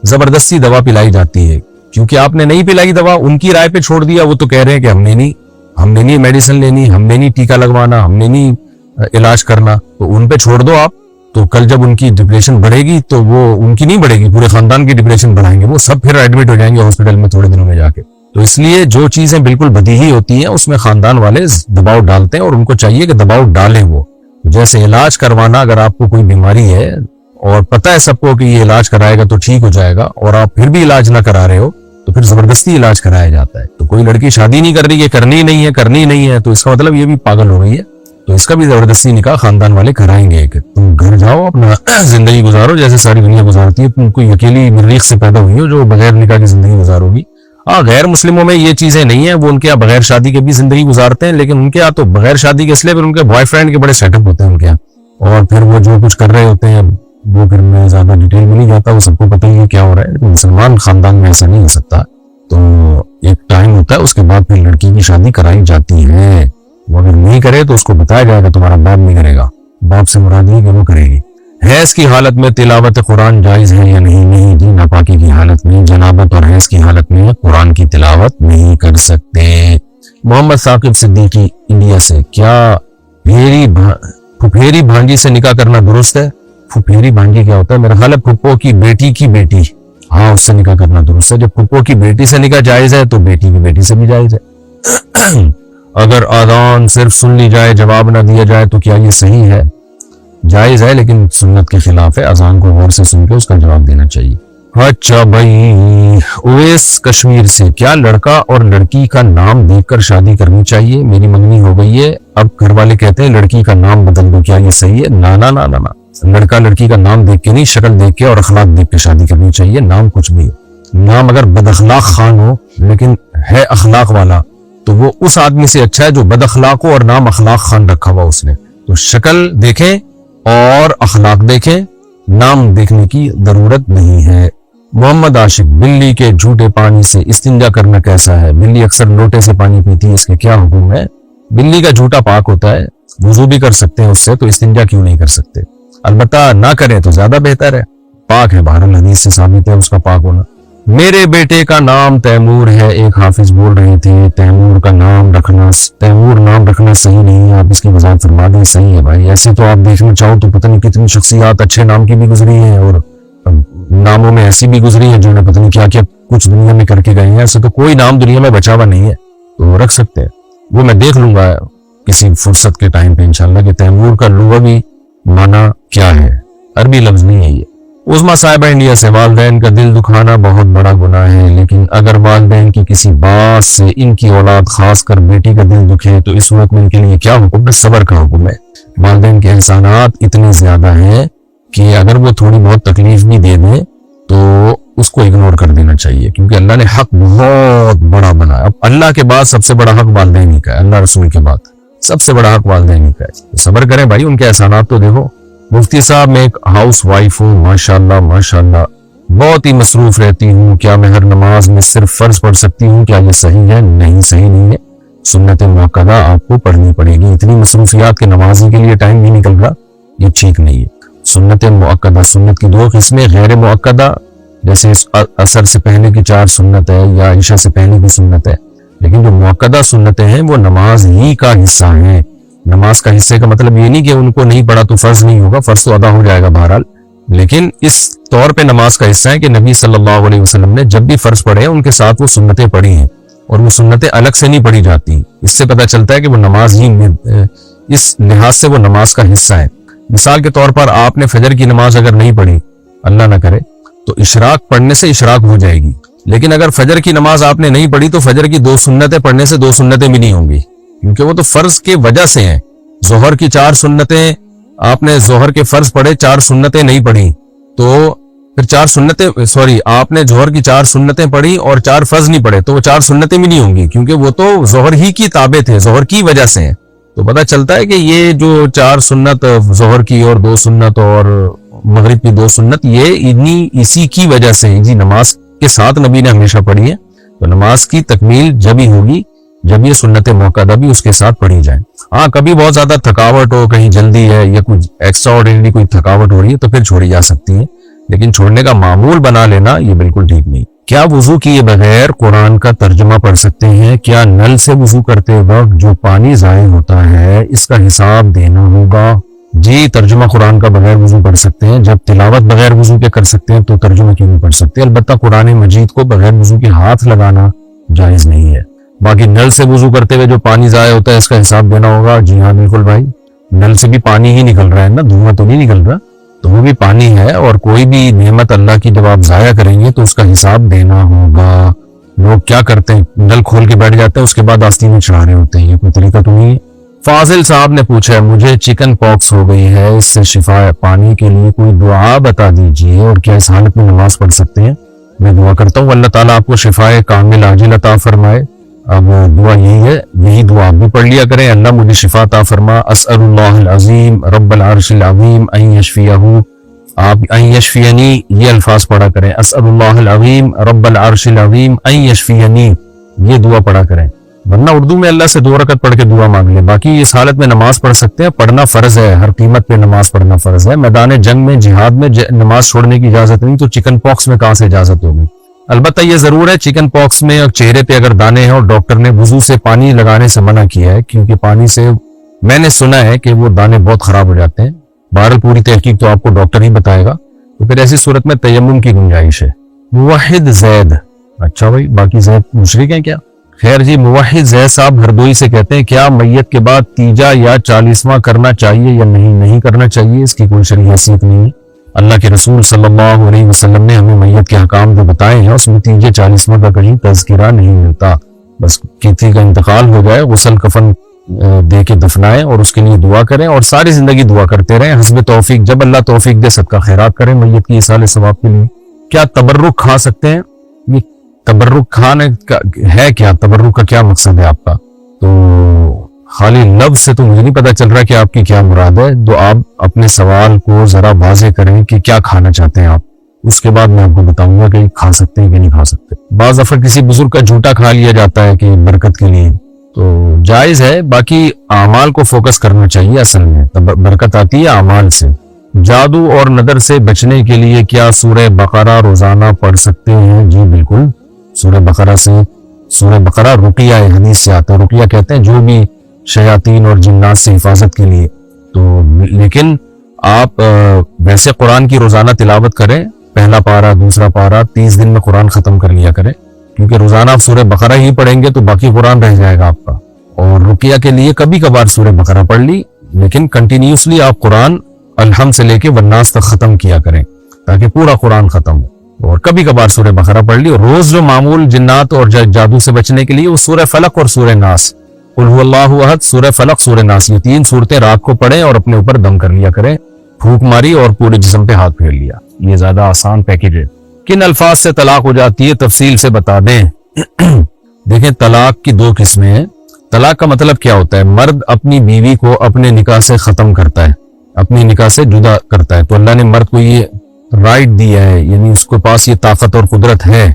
زبردستی دوا پلائی جاتی ہے، کیونکہ آپ نے نہیں پلائی دوا، ان کی رائے پہ چھوڑ دیا. وہ تو کہہ رہے ہیں کہ ہم نے نہیں میڈیسن لینی، ہم نے نہیں ٹیکا لگوانا، ہم نے نہیں علاج کرنا. تو ان پہ چھوڑ دو آپ، تو کل جب ان کی ڈپریشن بڑھے گی تو وہ ان کی نہیں بڑھے گی، پورے خاندان کی ڈپریشن بڑھائیں گے، وہ سب پھر ایڈمٹ ہو جائیں گے ہاسپٹل میں تھوڑے دنوں میں جا کے. تو اس لیے جو چیزیں بالکل بدیہی ہوتی ہیں اس میں خاندان والے دباؤ ڈالتے ہیں اور ان کو چاہیے کہ دباؤ ڈالیں. وہ جیسے علاج کروانا، اگر آپ کو کوئی بیماری ہے اور پتہ ہے سب کو کہ یہ علاج کرائے گا تو ٹھیک ہو جائے گا اور آپ پھر بھی علاج نہ کرا رہے ہو تو پھر زبردستی علاج کرایا جاتا ہے. تو کوئی لڑکی شادی نہیں کر رہی ہے، کرنی نہیں ہے تو اس کا مطلب یہ بھی پاگل ہو گئی ہے. تو اس کا بھی زبردستی نکاح خاندان والے کرائیں گے کہ تم گھر جاؤ اپنا زندگی گزارو جیسے ساری دنیا گزارتی ہے. تم کوئی اکیلی مریخ سے پیدا ہوئی ہو جو بغیر نکاح کی زندگی گزارو گی. غیر مسلموں میں یہ چیزیں نہیں ہیں، وہ ان کے یہاں بغیر شادی کے بھی زندگی گزارتے ہیں، لیکن ان کے یہاں تو بغیر شادی کے اس لیے پھر ان کے بوائے فرینڈ کے بڑے سیٹ اپ ہوتے ہیں ان کے یہاں، اور پھر وہ جو کچھ کر رہے ہوتے ہیں وہ پھر میں زیادہ ڈیٹیل میں نہیں جاتا، وہ سب کو پتہ ہی ہے کیا ہو رہا ہے. لیکن مسلمان خاندان میں ایسا نہیں ہو سکتا. تو ایک ٹائم ہوتا ہے، اس کے بعد پھر لڑکی کی شادی کرائی جاتی ہے. وہ اگر نہیں کرے تو اس کو بتایا جائے گا تمہارا باپ نہیں کرے گا. باپ سے مراد یہ کہ وہ کرے گی. حیض کی حالت میں تلاوت قرآن جائز ہے یا نہیں؟ نہیں جی، ناپاکی کی حالت میں، جنابت اور حیض کی حالت میں قرآن کی تلاوت نہیں کر سکتے. محمد ثاقب صدیقی انڈیا سے، کیا پھپھیری بھانجی سے نکاح کرنا درست ہے؟ پھپھیری بھانجی کیا ہوتا ہے؟ میرا خیال ہے پھپھو کی بیٹی ہاں اس سے نکاح کرنا درست ہے. جب پھپھو کی بیٹی سے نکاح جائز ہے تو بیٹی کی بیٹی سے بھی جائز ہے. اگر اذان صرف سن لی جائے جواب نہ دیا جائے تو کیا یہ صحیح ہے؟ جائز ہے لیکن سنت کے خلاف ہے. اذان کو غور سے سن کے اس کا جواب دینا چاہیے. اچھا بھائی، اویس کشمیر سے، کیا لڑکا اور لڑکی کا نام دیکھ کر شادی کرنی چاہیے؟ میری منگنی ہو گئی ہے، اب گھر والے کہتے ہیں لڑکی کا نام بدل دو، کیا یہ صحیح ہے؟ نا نا نا نا نا، لڑکا لڑکی کا نام دیکھ کے نہیں، شکل دیکھ کے اور اخلاق دیکھ کے شادی کرنی چاہیے. نام کچھ بھی ہے، نام اگر بد اخلاق خان ہو لیکن ہے اخلاق والا تو وہ اس آدمی سے اچھا ہے جو بد اخلاق ہو اور نام اخلاق خان رکھا ہوا اس نے. تو شکل دیکھیں اور اخلاق دیکھیں، نام دیکھنے کی ضرورت نہیں ہے. محمد عاشق، بلی کے جھوٹے پانی سے استنجا کرنا کیسا ہے؟ بلی اکثر لوٹے سے پانی پیتی ہے، اس کے کیا حکم ہے؟ بلی کا جھوٹا پاک ہوتا ہے، وضو بھی کر سکتے ہیں اس سے، تو استنجا کیوں نہیں کر سکتے؟ البتہ نہ کریں تو زیادہ بہتر ہے، پاک ہے، بہرحال حدیث سے ثابت ہے اس کا پاک ہونا. میرے بیٹے کا نام تیمور ہے، ایک حافظ بول رہے تھے تیمور نام رکھنا صحیح نہیں ہے، آپ اس کی وضاحت فرما دیں. صحیح ہے بھائی، ایسے تو آپ دیکھنا چاہو تو پتہ نہیں کتنی شخصیات اچھے نام کی بھی گزری ہیں اور ناموں میں ایسی بھی گزری ہیں جنہوں نے پتہ نہیں کیا کیا کچھ دنیا میں کر کے گئے ہیں. ایسے تو کوئی نام دنیا میں بچا ہوا نہیں ہے، تو رکھ سکتے ہیں. وہ میں دیکھ لوں گا کسی فرصت کے ٹائم پہ انشاءاللہ کہ تیمور کا لغوی معنی کیا ہے. عربی لفظ نہیں ہے یہ. عظما صاحبہ انڈیا سے، والدین کا دل دکھانا بہت بڑا گناہ ہے، لیکن اگر والدین کی کسی بات سے ان کی اولاد خاص کر بیٹی کا دل دکھے تو اس وقت میں ان کے لیے کیا حکم ہے؟ صبر کا حکم ہے. والدین کے احسانات اتنے زیادہ ہیں کہ اگر وہ تھوڑی بہت تکلیف بھی دے دیں تو اس کو اگنور کر دینا چاہیے، کیونکہ اللہ نے حق بہت بڑا بنایا. اب اللہ کے بعد سب سے بڑا حق والدین ہی کا ہے، اللہ رسول کے بعد سب سے بڑا حق والدین ہی کا ہے. صبر کریں بھائی، ان کے احسانات تو دیکھو. مفتی صاحب، میں ایک ہاؤس وائف ہوں، ماشاءاللہ بہت ہی مصروف رہتی ہوں، کیا میں ہر نماز میں صرف فرض پڑھ سکتی ہوں؟ کیا یہ صحیح ہے؟ نہیں، صحیح نہیں ہے. سنت مؤکدہ آپ کو پڑھنی پڑے گی. اتنی مصروفیات کے نمازی کے لیے ٹائم نہیں نکل رہا، یہ ٹھیک نہیں ہے. سنت مؤکدہ، سنت کی دو قسمیں، غیر مؤکدہ جیسے عصر سے پہلے کی 4 سنت ہے یا عشاء سے پہلے کی سنت ہے، لیکن جو مؤکدہ سنتیں ہیں وہ نماز ہی کا حصہ ہیں. نماز کا حصے کا مطلب یہ نہیں کہ ان کو نہیں پڑھا تو فرض نہیں ہوگا، فرض تو ادا ہو جائے گا بہرحال، لیکن اس طور پہ نماز کا حصہ ہے کہ نبی صلی اللہ علیہ وسلم نے جب بھی فرض پڑھے ان کے ساتھ وہ سنتیں پڑھی ہیں، اور وہ سنتیں الگ سے نہیں پڑھی جاتی. اس سے پتہ چلتا ہے کہ وہ نماز ہی، اس لحاظ سے وہ نماز کا حصہ ہے. مثال کے طور پر آپ نے فجر کی نماز اگر نہیں پڑھی، اللہ نہ کرے، تو اشراق پڑھنے سے اشراق ہو جائے گی. لیکن اگر فجر کی نماز آپ نے نہیں پڑھی تو فجر کی 2 سنتیں پڑھنے سے 2 سنتیں بھی نہیں ہوں گی، کیونکہ وہ تو فرض کے وجہ سے ہیں. ظہر کی 4 سنتیں آپ نے ظہر کے فرض پڑھے، 4 سنتیں نہیں پڑھی تو پھر 4 سنتیں آپ نے ظہر کی 4 سنتیں پڑھی اور 4 فرض نہیں پڑھے تو وہ 4 سنتیں بھی نہیں ہوں گی، کیونکہ وہ تو ظہر ہی کی تابع تھے، ظہر کی وجہ سے ہیں. تو پتہ چلتا ہے کہ یہ جو 4 سنت ظہر کی اور 2 سنت اور مغرب کی 2 سنت، یہ اسی کی وجہ سے جی نماز کے ساتھ نبی نے ہمیشہ پڑھی ہے. تو نماز کی تکمیل جب ہی ہوگی جب یہ سنت موقعہ بھی اس کے ساتھ پڑھی جائیں. ہاں کبھی بہت زیادہ تھکاوٹ ہو، کہیں جلدی ہے یا کچھ ایکسٹرا آرڈینری کوئی تھکاوٹ ہو رہی ہے تو پھر چھوڑی جا سکتی ہے، لیکن چھوڑنے کا معمول بنا لینا یہ بالکل ٹھیک نہیں. کیا وضو کیے بغیر قرآن کا ترجمہ پڑھ سکتے ہیں؟ کیا نل سے وضو کرتے وقت جو پانی ضائع ہوتا ہے اس کا حساب دینا ہوگا؟ جی، ترجمہ قرآن کا بغیر وضو پڑھ سکتے ہیں. جب تلاوت بغیر وضو کے کر سکتے ہیں تو ترجمہ کیوں نہیں پڑھ سکتے؟ البتہ قرآن مجید کو بغیر وضو کے ہاتھ لگانا جائز نہیں ہے. باقی نل سے وضو کرتے ہوئے جو پانی ضائع ہوتا ہے اس کا حساب دینا ہوگا. جی ہاں بالکل بھائی، نل سے بھی پانی ہی نکل رہا ہے نا، دھواں تو نہیں نکل رہا، تو وہ بھی پانی ہے. اور کوئی بھی نعمت اللہ کی جب آپ ضائع کریں گے تو اس کا حساب دینا ہوگا. لوگ کیا کرتے ہیں، نل کھول کے بیٹھ جاتے ہیں، اس کے بعد آستین میں چڑھا رہے ہوتے ہیں، یہ کوئی طریقہ تو نہیں ہے. فاضل صاحب نے پوچھا ہے مجھے چکن پاکس ہو گئی ہے، اس سے شفا پانے کے لیے کوئی دعا بتا دیجیے، اور کیا اس حالت میں نماز پڑھ سکتے ہیں؟ میں دعا کرتا ہوں اللہ تعالیٰ آپ کو شفائے کامل عاجل عطا فرمائے. اب دعا یہی ہے، یہی دعا آپ بھی پڑھ لیا کریں، اللہ مجھے شفا عطا فرما. اسأل اللہ العظیم رب العرش العظیم ان یشفیہ، آپ ان یشفینی یہ الفاظ پڑھا کریں. اسأل اللہ العظیم رب العرش العظیم ان یشفینی، یہ دعا پڑھا کریں. ورنہ اردو میں اللہ سے 2 رکعت پڑھ کے دعا مانگ لیں. باقی اس حالت میں نماز پڑھ سکتے ہیں، پڑھنا فرض ہے، ہر قیمت پہ نماز پڑھنا فرض ہے. میدان جنگ میں، جہاد میں نماز چھوڑنے کی اجازت نہیں، تو چکن پاکس میں کہاں سے اجازت ہوگی؟ البتہ یہ ضرور ہے چکن پاکس میں چہرے پہ اگر دانے ہیں اور ڈاکٹر نے وضو سے پانی لگانے سے منع کیا ہے، کیونکہ پانی سے میں نے سنا ہے کہ وہ دانے بہت خراب ہو جاتے ہیں. بہرحال پوری تحقیق تو آپ کو ڈاکٹر ہی بتائے گا. تو پھر ایسی صورت میں تیمم کی گنجائش ہے. موحد زید، اچھا بھائی باقی زید مشرک ہیں کیا؟ خیر جی، موحد زید صاحب ہردوئی سے کہتے ہیں کیا میت کے بعد تیجا یا 40واں کرنا چاہیے یا نہیں کرنا چاہیے؟ اس کی کوئی شرعی حیثیت نہیں ہے۔ اللہ کے رسول صلی اللہ علیہ وسلم نے ہمیں میت کے احکام جو بتائے ہیں اس میں تیجے 40واں کا کہیں تذکرہ نہیں ملتا۔ بس کسی کا انتقال ہو جائے، غسل کفن دے کے دفنائیں اور اس کے لیے دعا کریں اور ساری زندگی دعا کرتے رہیں حسب توفیق، جب اللہ توفیق دے صدقہ خیرات کریں میت کی ایصال ثواب کے لیے۔ کیا تبرک کھا سکتے ہیں؟ یہ تبرک کھانے کا ہے کیا؟ تبرک کا کیا مقصد ہے آپ کا؟ تو خالی لفظ سے تو مجھے نہیں پتا چل رہا کہ آپ کی کیا مراد ہے، تو آپ اپنے سوال کو ذرا واضح کریں کہ کیا کھانا چاہتے ہیں آپ، اس کے بعد میں آپ کو بتاؤں گا کہ کھا سکتے ہیں کہ نہیں کھا سکتے۔ بعض دفعہ کسی بزرگ کا جھوٹا کھا لیا جاتا ہے کہ برکت کے لیے، تو جائز ہے، باقی اعمال کو فوکس کرنا چاہیے، اصل میں برکت آتی ہے اعمال سے۔ جادو اور نظر سے بچنے کے لیے کیا سورہ بقرہ روزانہ پڑھ سکتے ہیں؟ جی بالکل، سورہ بقرہ رقیہ حدیث سے آتا ہے، رقیہ کہتے ہیں جو بھی شیاطین اور جنات سے حفاظت کے لیے، تو لیکن آپ ویسے قرآن کی روزانہ تلاوت کریں، پہلا پارہ دوسرا پارہ 30 دن میں قرآن ختم کر لیا کریں، کیونکہ روزانہ آپ سورہ بقرہ ہی پڑھیں گے تو باقی قرآن رہ جائے گا آپ کا۔ اور رقیہ کے لیے کبھی کبھار سورہ بقرہ پڑھ لی، لیکن کنٹینیوسلی آپ قرآن الحمد سے لے کے والناس تک ختم کیا کریں تاکہ پورا قرآن ختم ہو، اور کبھی کبھار سورہ بقرہ پڑھ لی۔ اور روز جو معمول جنات اور جادو سے بچنے کے لیے وہ سورہ فلق اور سورہ ناس، قل هو اللہ احد، سورہ فلق سورہ ناس، یہ 3 صورتیں رات کو پڑھیں اور اپنے اوپر دم کر لیا کریں، پھونک ماری اور پورے جسم پہ ہاتھ پھیر لیا، یہ زیادہ آسان پیکیج ہے۔ کن الفاظ سے طلاق ہو جاتی ہے تفصیل سے بتا دیں؟ دیکھیں طلاق کی 2 قسمیں ہیں۔ طلاق کا مطلب کیا ہوتا ہے؟ مرد اپنی بیوی کو اپنے نکاح سے ختم کرتا ہے، اپنی نکاح سے جدا کرتا ہے، تو اللہ نے مرد کو یہ رائٹ دیا ہے، یعنی اس کے پاس یہ طاقت اور قدرت ہے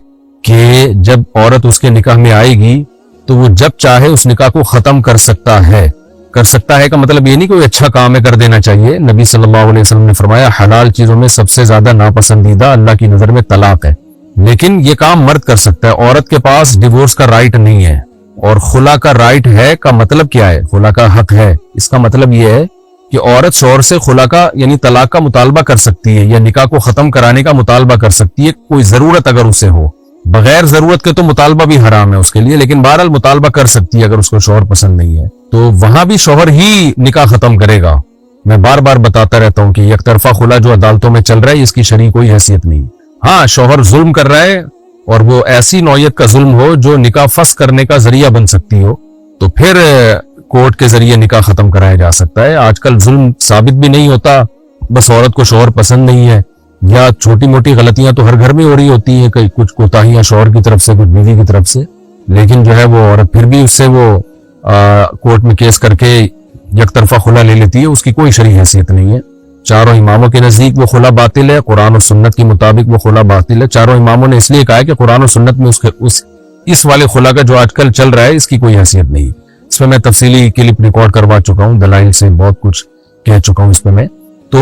کہ جب عورت اس کے نکاح میں آئے گی تو وہ جب چاہے اس نکاح کو ختم کر سکتا ہے۔ کر سکتا ہے کا مطلب یہ نہیں کوئی اچھا کام ہے کر دینا چاہیے۔ نبی صلی اللہ علیہ وسلم نے فرمایا حلال چیزوں میں سب سے زیادہ ناپسندیدہ اللہ کی نظر میں طلاق ہے، لیکن یہ کام مرد کر سکتا ہے، عورت کے پاس ڈیورس کا رائٹ نہیں ہے۔ اور خلا کا رائٹ ہے کا مطلب کیا ہے؟ خلا کا حق ہے، اس کا مطلب یہ ہے کہ عورت شوہر سے خلا کا یعنی طلاق کا مطالبہ کر سکتی ہے یا نکاح کو ختم کرانے کا مطالبہ کر سکتی ہے، کوئی ضرورت اگر اسے ہو۔ بغیر ضرورت کے تو مطالبہ بھی حرام ہے اس کے لیے، لیکن بہرحال مطالبہ کر سکتی ہے اگر اس کو شوہر پسند نہیں ہے، تو وہاں بھی شوہر ہی نکاح ختم کرے گا۔ میں بار بار بتاتا رہتا ہوں کہ یک طرفہ خلا جو عدالتوں میں چل رہا ہے اس کی شرعی کوئی حیثیت نہیں۔ ہاں شوہر ظلم کر رہا ہے اور وہ ایسی نوعیت کا ظلم ہو جو نکاح فسخ کرنے کا ذریعہ بن سکتی ہو، تو پھر کورٹ کے ذریعے نکاح ختم کرایا جا سکتا ہے۔ آج کل ظلم ثابت بھی نہیں ہوتا، بس عورت کو شوہر پسند نہیں ہے، یا چھوٹی موٹی غلطیاں تو ہر گھر میں ہو رہی ہوتی ہیں، کچھ کوتاہیاں شوہر کی طرف سے کچھ بیوی کی طرف سے، لیکن جو ہے وہ عورت پھر بھی اس سے وہ کورٹ میں کیس کر کے یک طرفہ خلا لے لیتی ہے، اس کی کوئی شرعی حیثیت نہیں ہے۔ چاروں اماموں کے نزدیک وہ خلا باطل ہے، قرآن و سنت کے مطابق وہ خلا باطل ہے۔ چاروں اماموں نے اس لیے کہا ہے کہ قرآن و سنت میں اس والے خلا کا جو آج کل چل رہا ہے اس کی کوئی حیثیت نہیں۔ اس میں تفصیلی کلپ ریکارڈ کروا چکا ہوں، دلائل سے بہت کچھ کہہ چکا ہوں اس پہ میں۔ تو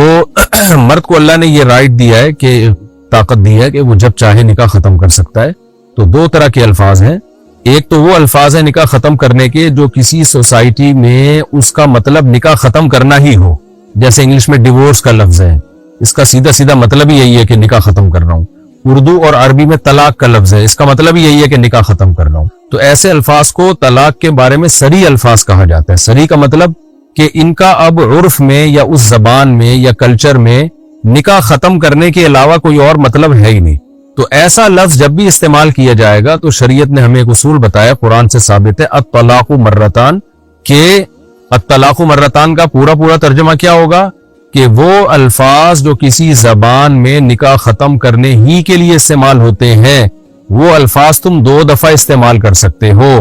مرد کو اللہ نے یہ رائٹ دیا ہے کہ طاقت دی ہے کہ وہ جب چاہے نکاح ختم کر سکتا ہے۔ تو 2 طرح کے الفاظ ہیں، ایک تو وہ الفاظ ہیں نکاح ختم کرنے کے جو کسی سوسائٹی میں اس کا مطلب نکاح ختم کرنا ہی ہو، جیسے انگلش میں ڈیورس کا لفظ ہے، اس کا سیدھا مطلب ہی یہی ہے کہ نکاح ختم کر رہا ہوں۔ اردو اور عربی میں طلاق کا لفظ ہے، اس کا مطلب ہی یہی ہے کہ نکاح ختم کر رہا ہوں۔ تو ایسے الفاظ کو طلاق کے بارے میں صریح الفاظ کہا جاتا ہے۔ صریح کا مطلب کہ ان کا اب عرف میں یا اس زبان میں یا کلچر میں نکاح ختم کرنے کے علاوہ کوئی اور مطلب ہے ہی نہیں۔ تو ایسا لفظ جب بھی استعمال کیا جائے گا تو شریعت نے ہمیں ایک اصول بتایا، قرآن سے ثابت ہے، الطلاق مرتان، کہ الطلاق مرتان کا پورا ترجمہ کیا ہوگا کہ وہ الفاظ جو کسی زبان میں نکاح ختم کرنے ہی کے لیے استعمال ہوتے ہیں وہ الفاظ تم 2 دفعہ استعمال کر سکتے ہو۔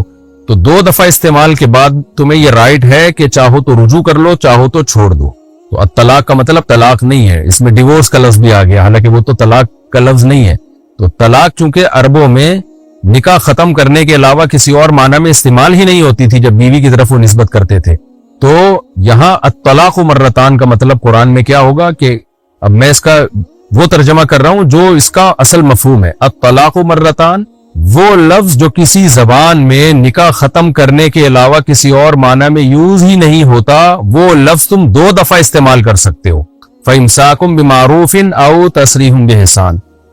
تو 2 دفعہ استعمال کے بعد تمہیں یہ رائٹ ہے کہ چاہو تو رجوع کر لو، چاہو تو چھوڑ دو۔ تو الطلاق کا مطلب طلاق نہیں ہے، اس میں ڈیورس کا لفظ بھی آ گیا، حالانکہ وہ تو طلاق کا لفظ نہیں ہے۔ تو طلاق چونکہ عربوں میں نکاح ختم کرنے کے علاوہ کسی اور معنی میں استعمال ہی نہیں ہوتی تھی جب بیوی کی طرف وہ نسبت کرتے تھے، تو یہاں الطلاق مرتان کا مطلب قرآن میں کیا ہوگا کہ اب میں اس کا وہ ترجمہ کر رہا ہوں جو اس کا اصل مفہوم ہے۔ الطلاق مرتان وہ لفظ جو کسی زبان میں نکاح ختم کرنے کے علاوہ کسی اور معنی میں یوز ہی نہیں ہوتا، وہ لفظ تم 2 دفعہ استعمال کر سکتے ہو۔ فَإِمْسَاكُمْ بِمَعْرُوفٍ أَوْ تَسْرِيحٌ بِإِحْسَانٍ،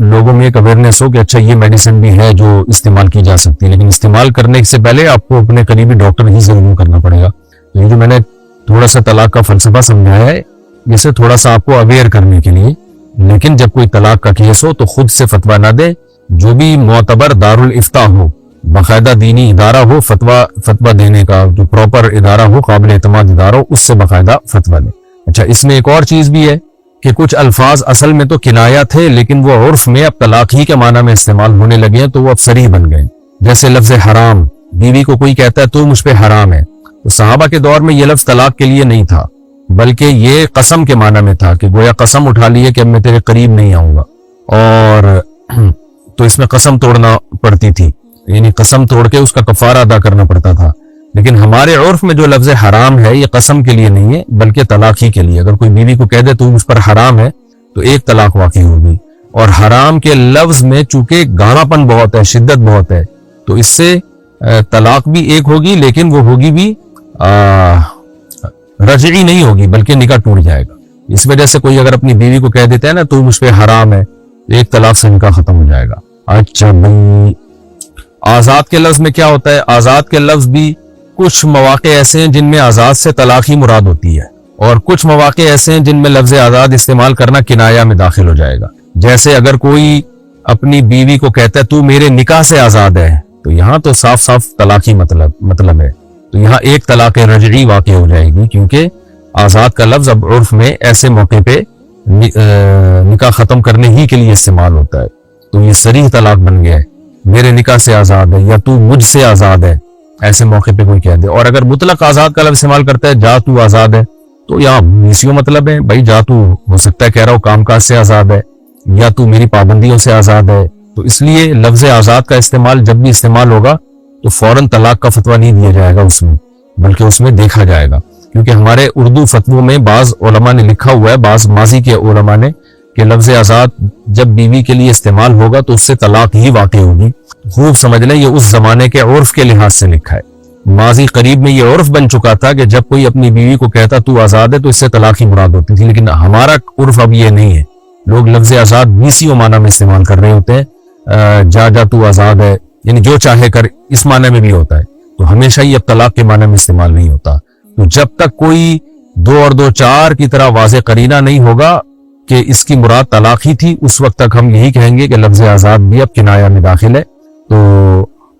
لوگوں میں ایک اویئرنیس ہو کہ اچھا یہ میڈیسن بھی ہے جو استعمال کی جا سکتی ہے، لیکن استعمال کرنے سے پہلے آپ کو اپنے قریبی ڈاکٹر ہی ضرور کرنا پڑے گا۔ یہ جو میں نے تھوڑا سا طلاق کا فلسفہ سمجھایا ہے اسے تھوڑا سا آپ کو اویئر کرنے کے لیے، لیکن جب کوئی طلاق کا کیس ہو تو خود سے فتویٰ نہ دے، جو بھی معتبر دارالافتاء ہو، باقاعدہ دینی ادارہ ہو فتویٰ دینے کا، جو پراپر ادارہ ہو، قابل اعتماد ادارہ ہو، اس سے باقاعدہ فتویٰ دے۔ اچھا، اس میں ایک اور چیز بھی ہے کہ کچھ الفاظ اصل میں تو کنایا تھے لیکن وہ عرف میں اب طلاق ہی کے معنی میں استعمال ہونے لگے ہیں تو وہ اب صریح بن گئے۔ جیسے لفظ حرام، بیوی کو کوئی کہتا ہے تو مجھ پہ حرام ہے، تو صحابہ کے دور میں یہ لفظ طلاق کے لیے نہیں تھا بلکہ یہ قسم کے معنی میں تھا کہ گویا قسم اٹھا لیے کہ اب میں تیرے قریب نہیں آؤں گا، اور تو اس میں قسم توڑنا پڑتی تھی، یعنی قسم توڑ کے اس کا کفارہ ادا کرنا پڑتا تھا۔ لیکن ہمارے عرف میں جو لفظ حرام ہے یہ قسم کے لیے نہیں ہے بلکہ طلاق ہی کے لیے۔ اگر کوئی بیوی کو کہہ دے تو مجھ پر حرام ہے تو ایک طلاق واقع ہوگی، اور حرام کے لفظ میں چونکہ گاڑا پن بہت ہے، شدت بہت ہے، تو اس سے طلاق بھی ایک ہوگی لیکن وہ ہوگی بھی رجعی نہیں ہوگی بلکہ نکاح ٹوٹ جائے گا۔ اس وجہ سے کوئی اگر اپنی بیوی کو کہہ دیتا ہے نا تو مجھ پہ حرام ہے، ایک طلاق سے نکاح ختم ہو جائے گا۔ اچھا بھائی، آزاد کے لفظ میں کیا ہوتا ہے؟ آزاد کے لفظ بھی کچھ مواقع ایسے ہیں جن میں آزاد سے طلاق ہی مراد ہوتی ہے، اور کچھ مواقع ایسے ہیں جن میں لفظ آزاد استعمال کرنا کنایا میں داخل ہو جائے گا۔ جیسے اگر کوئی اپنی بیوی کو کہتا ہے تو میرے نکاح سے آزاد ہے، تو یہاں تو صاف صاف طلاق ہی مطلب ہے، تو یہاں ایک طلاق رجعی واقع ہو جائے گی، کیونکہ آزاد کا لفظ اب عرف میں ایسے موقع پہ نکاح ختم کرنے ہی کے لیے استعمال ہوتا ہے، تو یہ صریح طلاق بن گیا ہے، میرے نکاح سے آزاد ہے یا تو مجھ سے آزاد ہے، ایسے موقع پہ کوئی کہہ دے۔ اور اگر مطلق آزاد کا لفظ استعمال کرتا ہے، جا تو آزاد ہے، تو یہاں میسیوں مطلب ہے، بھائی جا تو ہو سکتا ہے کہہ رہا ہو کام کاج سے آزاد ہے یا تو میری پابندیوں سے آزاد ہے، تو اس لیے لفظ آزاد کا استعمال جب بھی استعمال ہوگا تو فوراً طلاق کا فتویٰ نہیں دیا جائے گا اس میں، بلکہ اس میں دیکھا جائے گا، کیونکہ ہمارے اردو فتووں میں بعض علماء نے لکھا ہوا ہے، بعض ماضی کے علماء نے، کہ لفظ آزاد جب بیوی کے لیے استعمال ہوگا تو اس سے طلاق ہی واقع ہوگی۔ خوب سمجھ لیں یہ اس زمانے کے عرف کے لحاظ سے لکھا ہے، ماضی قریب میں یہ عرف بن چکا تھا کہ جب کوئی اپنی بیوی کو کہتا تو آزاد ہے تو اس سے طلاق ہی مراد ہوتی تھی، لیکن ہمارا عرف اب یہ نہیں ہے، لوگ لفظ آزاد بیسیوں معنی میں استعمال کر رہے ہوتے ہیں، جا تو آزاد ہے، یعنی جو چاہے کر، اس معنی میں بھی ہوتا ہے، تو ہمیشہ ہی اب طلاق کے معنی میں استعمال نہیں ہوتا۔ تو جب تک کوئی 2 اور 2 4 کی طرح واضح قرینہ نہیں ہوگا کہ اس کی مراد طلاق ہی تھی، اس وقت تک ہم یہی کہیں گے کہ لفظ آزاد بھی اب کنایا میں داخل ہے۔ تو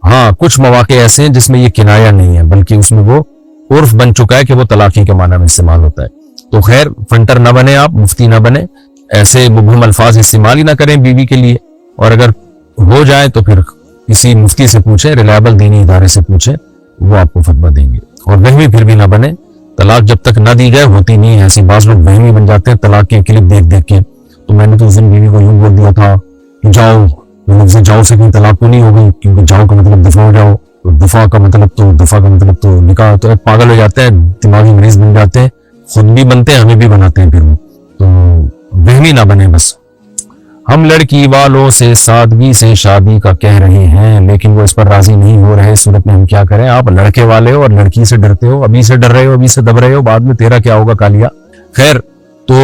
ہاں، کچھ مواقع ایسے ہیں جس میں یہ کنایا نہیں ہے بلکہ اس میں وہ عرف بن چکا ہے کہ وہ طلاق ہی کے معنی میں استعمال ہوتا ہے۔ تو خیر، فنٹر نہ بنے، آپ مفتی نہ بنے، ایسے مبہم الفاظ استعمال ہی نہ کریں بیوی کے لیے، اور اگر ہو جائے تو پھر کسی مفتی سے پوچھیں، ریلائبل دینی ادارے سے پوچھیں، وہ آپ کو فتویٰ دیں گے۔ اور وہمی پھر بھی نہ بنے، طلاق جب تک نہ دی جائے ہوتی نہیں ہے، ایسے بعض لوگ وہمی بن جاتے ہیں طلاق کے کلپ دیکھ کے، تو میں نے تو اس دن بیوی کو یوں بول دیا تھا کہ جاؤ، لفظ جاؤ سے کہیں طلاق تو نہیں ہو گئی، کیونکہ جاؤ کا مطلب دفع ہو جاؤ، دفع کا مطلب تو نکاح، تو پاگل ہو جاتے ہیں، دماغی مریض بن جاتے ہیں، خود بھی بنتے ہیں، ہمیں بھی بناتے ہیں، پھر وہ تو وہمی نہ بنے۔ بس ہم لڑکی والوں سے سادگی سے شادی کا کہہ رہے ہیں لیکن وہ اس پر راضی نہیں ہو رہے، صورت میں ہم کیا کریں؟ آپ لڑکے والے ہو اور لڑکی سے ڈرتے ہو، ابھی سے ڈر رہے ہو، ابھی سے دب رہے ہو، بعد میں تیرا کیا ہوگا کالیا۔ خیر، تو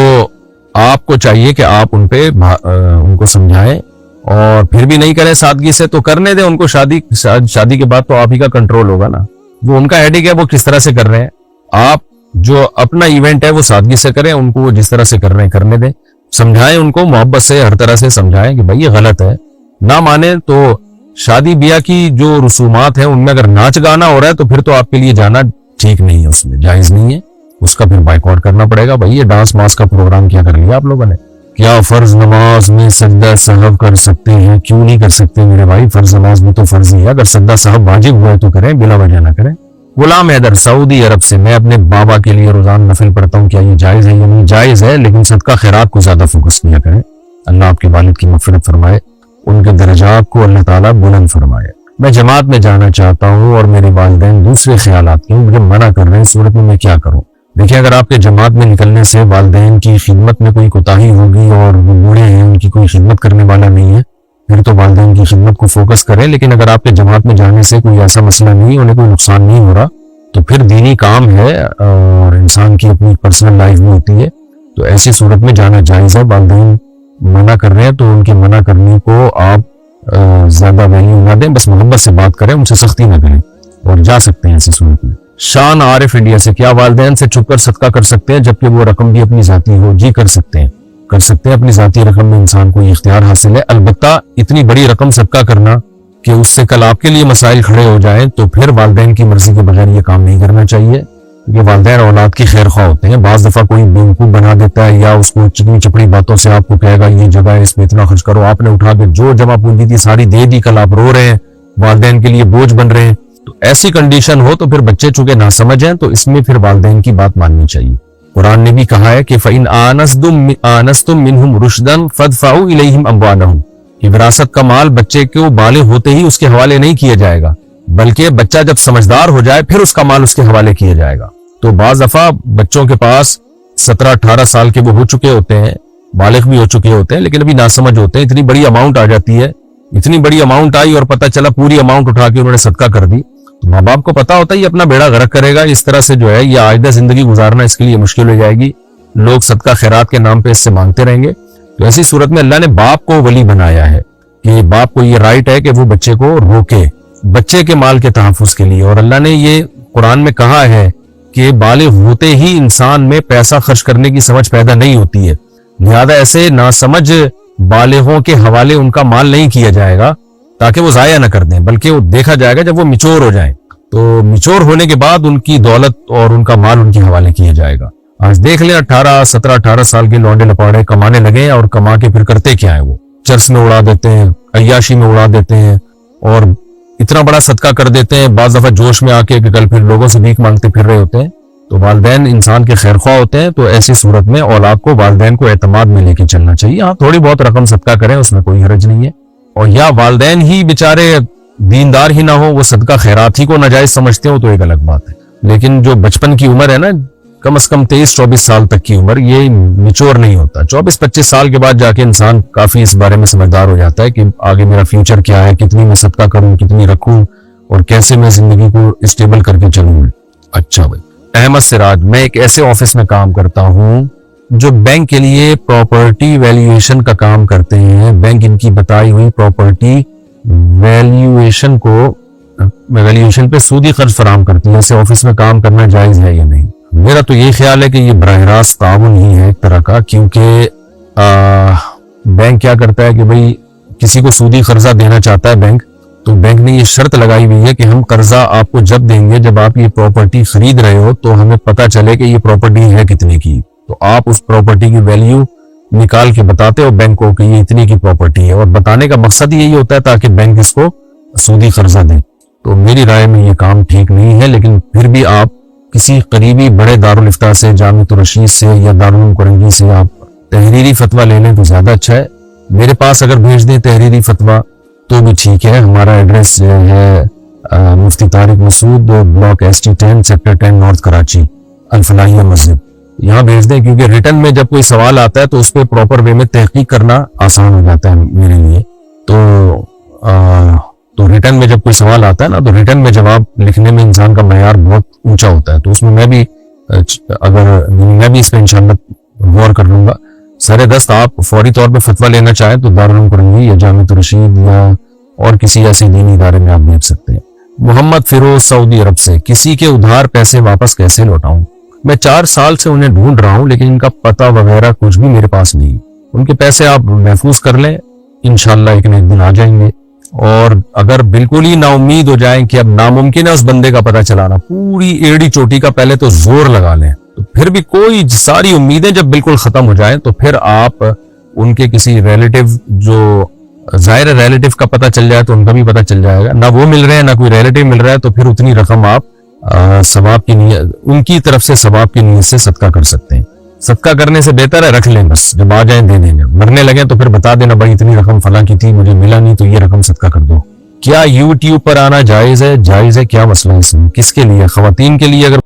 آپ کو چاہیے کہ آپ ان کو سمجھائیں، اور پھر بھی نہیں کریں سادگی سے تو کرنے دیں ان کو، شادی کے بعد تو آپ ہی کا کنٹرول ہوگا نا، وہ ان کا ہیڈک ہے، وہ کس طرح سے کر رہے ہیں، آپ جو اپنا ایونٹ ہے وہ سادگی سے کریں، ان کو وہ جس طرح سے کر رہے ہیں کرنے دیں، سمجھائیں ان کو، محبت سے ہر طرح سے سمجھائیں کہ بھائی یہ غلط ہے، نہ مانے تو شادی بیاہ کی جو رسومات ہیں ان میں اگر ناچ گانا ہو رہا ہے تو پھر تو آپ کے لیے جانا ٹھیک نہیں ہے، اس میں جائز نہیں ہے، اس کا پھر بائیکاٹ کرنا پڑے گا۔ بھائی یہ ڈانس ماس کا پروگرام کیا کر لیا آپ لوگوں نے؟ کیا فرض نماز میں سجدہ سہو کر سکتے ہیں؟ کیوں نہیں کر سکتے میرے بھائی؟ فرض نماز میں تو فرض ہی ہے، اگر سجدہ سہو واجب ہوا ہے تو کریں، بلا وجہ نہ کریں۔ غلام حیدر، سعودی عرب سے، میں اپنے بابا کے لیے روزانہ نفل پڑھتا ہوں، کیا یہ جائز ہے یا نہیں؟ جائز ہے، لیکن صدقہ خیرات کو زیادہ فوکس کیا کریں۔ اللہ آپ کے والد کی مغفرت فرمائے، ان کے درجات کو اللہ تعالیٰ بلند فرمائے۔ میں جماعت میں جانا چاہتا ہوں اور میرے والدین دوسرے خیالات کے مجھے منع کر رہے ہیں، صورت میں کیا کروں؟ دیکھیں، اگر آپ کے جماعت میں نکلنے سے والدین کی خدمت میں کوئی کوتاہی ہوگی اور وہ بوڑھے ہیں، ان کی کوئی خدمت کرنے والا نہیں ہے، پھر تو والدین کی خدمت کو فوکس کریں، لیکن اگر آپ کے جماعت میں جانے سے کوئی ایسا مسئلہ نہیں، انہیں کوئی نقصان نہیں ہو رہا، تو پھر دینی کام ہے اور انسان کی اپنی پرسنل لائف بھی ہوتی ہے، تو ایسی صورت میں جانا جائز ہے. والدین منع کر رہے ہیں تو ان کے منع کرنے کو آپ زیادہ ویلیو نہ دیں, بس محبت سے بات کریں, ان سے سختی نہ کریں, اور جا سکتے ہیں ایسی صورت میں. شان عارف انڈیا سے, کیا والدین سے چھپ کر صدقہ کر سکتے ہیں جبکہ وہ رقم بھی اپنی ذاتی ہو؟ جی کر سکتے ہیں, اپنی ذاتی رقم میں انسان کو یہ اختیار حاصل ہے. البتہ اتنی بڑی رقم صدقہ کرنا کہ اس سے کل آپ کے لیے مسائل کھڑے ہو جائیں تو پھر والدین کی مرضی کے بغیر یہ کام نہیں کرنا چاہیے. یہ والدین اولاد کی خیر خواہ ہوتے ہیں. بعض دفعہ کوئی بیوقوف بنا دیتا ہے یا اس کو چکنی چپڑی باتوں سے آپ کو کہے گا یہ جگہ ہے اس میں اتنا خرچ کرو, آپ نے اٹھا کے جو جمع پونجی تھی ساری دے دی, کل آپ رو رہے ہیں, والدین کے لیے بوجھ بن رہے ہیں. تو ایسی کنڈیشن ہو تو پھر بچے چونکہ ناسمجھ ہیں تو اس میں پھر والدین کی بات ماننی چاہیے. قرآن نے بھی کہا ہے کہ فَإِنْ آنَسْتُم مِّنْهُمْ رُشْدًا فَادْفَعُوا إِلَيْهِمْ أَمْوَالَهُمْ, کہ وراثت کا مال بچے کو بالغ ہوتے ہی اس کے حوالے نہیں کیا جائے گا, بلکہ بچہ جب سمجھدار ہو جائے پھر اس کا مال اس کے حوالے کیا جائے گا. تو بعض دفعہ بچوں کے پاس 17-18 سال کے وہ ہو چکے ہوتے ہیں, بالغ بھی ہو چکے ہوتے ہیں, لیکن ابھی ناسمجھ ہوتے ہیں. اتنی بڑی اماؤنٹ آ جاتی ہے, اتنی بڑی اماؤنٹ آئی اور پتہ چلا پوری اماؤنٹ اٹھا کے انہوں نے صدقہ کر دی. ماں باپ کو پتا ہوتا ہے یہ اپنا بیڑا غرق کرے گا, اس طرح سے جو ہے یہ آئندہ زندگی گزارنا اس کے لیے مشکل ہو جائے گی, لوگ صدقہ خیرات کے نام پہ اس سے مانگتے رہیں گے. تو ایسی صورت میں اللہ نے باپ کو ولی بنایا ہے کہ باپ کو یہ رائٹ ہے کہ وہ بچے کو روکے بچے کے مال کے تحفظ کے لیے. اور اللہ نے یہ قرآن میں کہا ہے کہ بالغ ہوتے ہی انسان میں پیسہ خرچ کرنے کی سمجھ پیدا نہیں ہوتی ہے, لہذا ایسے ناسمجھ بالغوں کے حوالے ان کا مال نہیں کیا جائے گا تاکہ وہ ضائع نہ کر دیں, بلکہ وہ دیکھا جائے گا جب وہ میچور ہو جائیں تو میچور ہونے کے بعد ان کی دولت اور ان کا مال ان کے حوالے کیا جائے گا. آج دیکھ لیں 17-18 سال کے لونڈے لپاڑے کمانے لگے اور کما کے پھر کرتے کیا ہے, وہ چرس میں اڑا دیتے ہیں, عیاشی میں اڑا دیتے ہیں اور اتنا بڑا صدقہ کر دیتے ہیں, بعض دفعہ جوش میں آ کے کہ کل پھر لوگوں سے بھیک مانگتے پھر رہے ہوتے ہیں. تو والدین انسان کے خیر خواہ ہوتے ہیں, تو ایسی صورت میں اولاد کو والدین کو اعتماد میں لے کے چلنا چاہیے. ہاں تھوڑی بہت رقم صدقہ کریں, اس میں کوئی حرج نہیں ہے. اور یا والدین ہی بیچارے دیندار ہی نہ ہو, وہ صدقہ خیرات ہی کو ناجائز سمجھتے ہو تو ایک الگ بات ہے. لیکن جو بچپن کی عمر ہے نا, کم از کم 23-24 سال تک کی عمر, یہ میچور نہیں ہوتا. 24-25 سال کے بعد جا کے انسان کافی اس بارے میں سمجھدار ہو جاتا ہے کہ آگے میرا فیوچر کیا ہے, کتنی میں صدقہ کروں, کتنی رکھوں اور کیسے میں زندگی کو اسٹیبل کر کے چلوں. اچھا بھائی. احمد سراج, میں ایک ایسے آفس میں کام کرتا ہوں جو بینک کے لیے پراپرٹی ویلیویشن کا کام کرتے ہیں. بینک ان کی بتائی ہوئی پراپرٹی ویلیویشن پہ سودی قرض فراہم کرتی ہے. ایسے آفس میں کام کرنا جائز ہے یا نہیں؟ میرا تو یہ خیال ہے کہ یہ براہ راست تعاون ہی ہے ایک طرح کا, کیونکہ بینک کیا کرتا ہے کہ بھئی کسی کو سودی قرضہ دینا چاہتا ہے بینک, تو بینک نے یہ شرط لگائی ہوئی ہے کہ ہم قرضہ آپ کو جب دیں گے جب آپ یہ پراپرٹی خرید رہے ہو تو ہمیں پتہ چلے کہ یہ پراپرٹی ہے کتنے کی, تو آپ اس پراپرٹی کی ویلیو نکال کے بتاتے ہو بینک کو کہ یہ اتنی کی پراپرٹی ہے. اور بتانے کا مقصد یہی ہوتا ہے تاکہ بینک اس کو سودی قرضہ دے. تو میری رائے میں یہ کام ٹھیک نہیں ہے, لیکن پھر بھی آپ کسی قریبی بڑے دارالفتاح سے, جامعۃ الرشید سے یا دارالعلوم کرنگی سے آپ تحریری فتویٰ لے لیں تو زیادہ اچھا ہے. میرے پاس اگر بھیج دیں تحریری فتویٰ تو بھی ٹھیک ہے. ہمارا ایڈریس ہے Mufti Tariq Masood, block ST 10 sector 10 north Karachi, Alfalahia مسجد. یہاں بھیج دیں کیونکہ ریٹن میں جب کوئی سوال آتا ہے تو اس پہ پراپر وے میں تحقیق کرنا آسان ہو جاتا ہے میرے لیے. تو ریٹن میں جب کوئی سوال آتا ہے نا تو ریٹن میں جواب لکھنے میں انسان کا معیار بہت اونچا ہوتا ہے, تو اس میں میں بھی اس پہ انشاءاللہ غور کر لوں گا. سر دست آپ فوری طور پہ فتویٰ لینا چاہیں تو دارالعلوم کرنگی یا جامعۃ الرشید یا اور کسی ایسے دینی ادارے میں آپ دیکھ سکتے ہیں. محمد فیروز, سعودی عرب سے, کسی کے ادھار پیسے واپس کیسے لوٹاؤں؟ میں 4 سال سے انہیں ڈھونڈ رہا ہوں لیکن ان کا پتہ وغیرہ کچھ بھی میرے پاس نہیں. ان کے پیسے آپ محفوظ کر لیں, انشاءاللہ ایک نہ ایک دن آ جائیں گے. اور اگر بالکل ہی نا امید ہو جائیں کہ اب ناممکن ہے اس بندے کا پتہ چلانا, پوری ایڑی چوٹی کا پہلے تو زور لگا لیں. تو پھر بھی کوئی ساری امیدیں جب بالکل ختم ہو جائیں تو پھر آپ ان کے کسی ریلیٹیو, جو ظاہر ریلیٹیو کا پتہ چل جائے تو ان کا بھی پتہ چل جائے گا. نہ وہ مل رہے ہیں نہ کوئی ریلیٹیو مل رہا ہے, تو پھر اتنی رقم آپ ثواب کی نیت, ان کی طرف سے ثواب کی نیت سے صدقہ کر سکتے ہیں. صدقہ کرنے سے بہتر ہے رکھ لیں, بس جب آ جائیں دے دیں گے. مرنے لگیں تو پھر بتا دینا بھائی اتنی رقم فلاں کی تھی, مجھے ملا نہیں تو یہ رقم صدقہ کر دو. کیا YouTube پر آنا جائز ہے؟ جائز ہے. کیا مسئلہ ہے اس میں؟ کس کے لیے؟ خواتین کے لیے اگر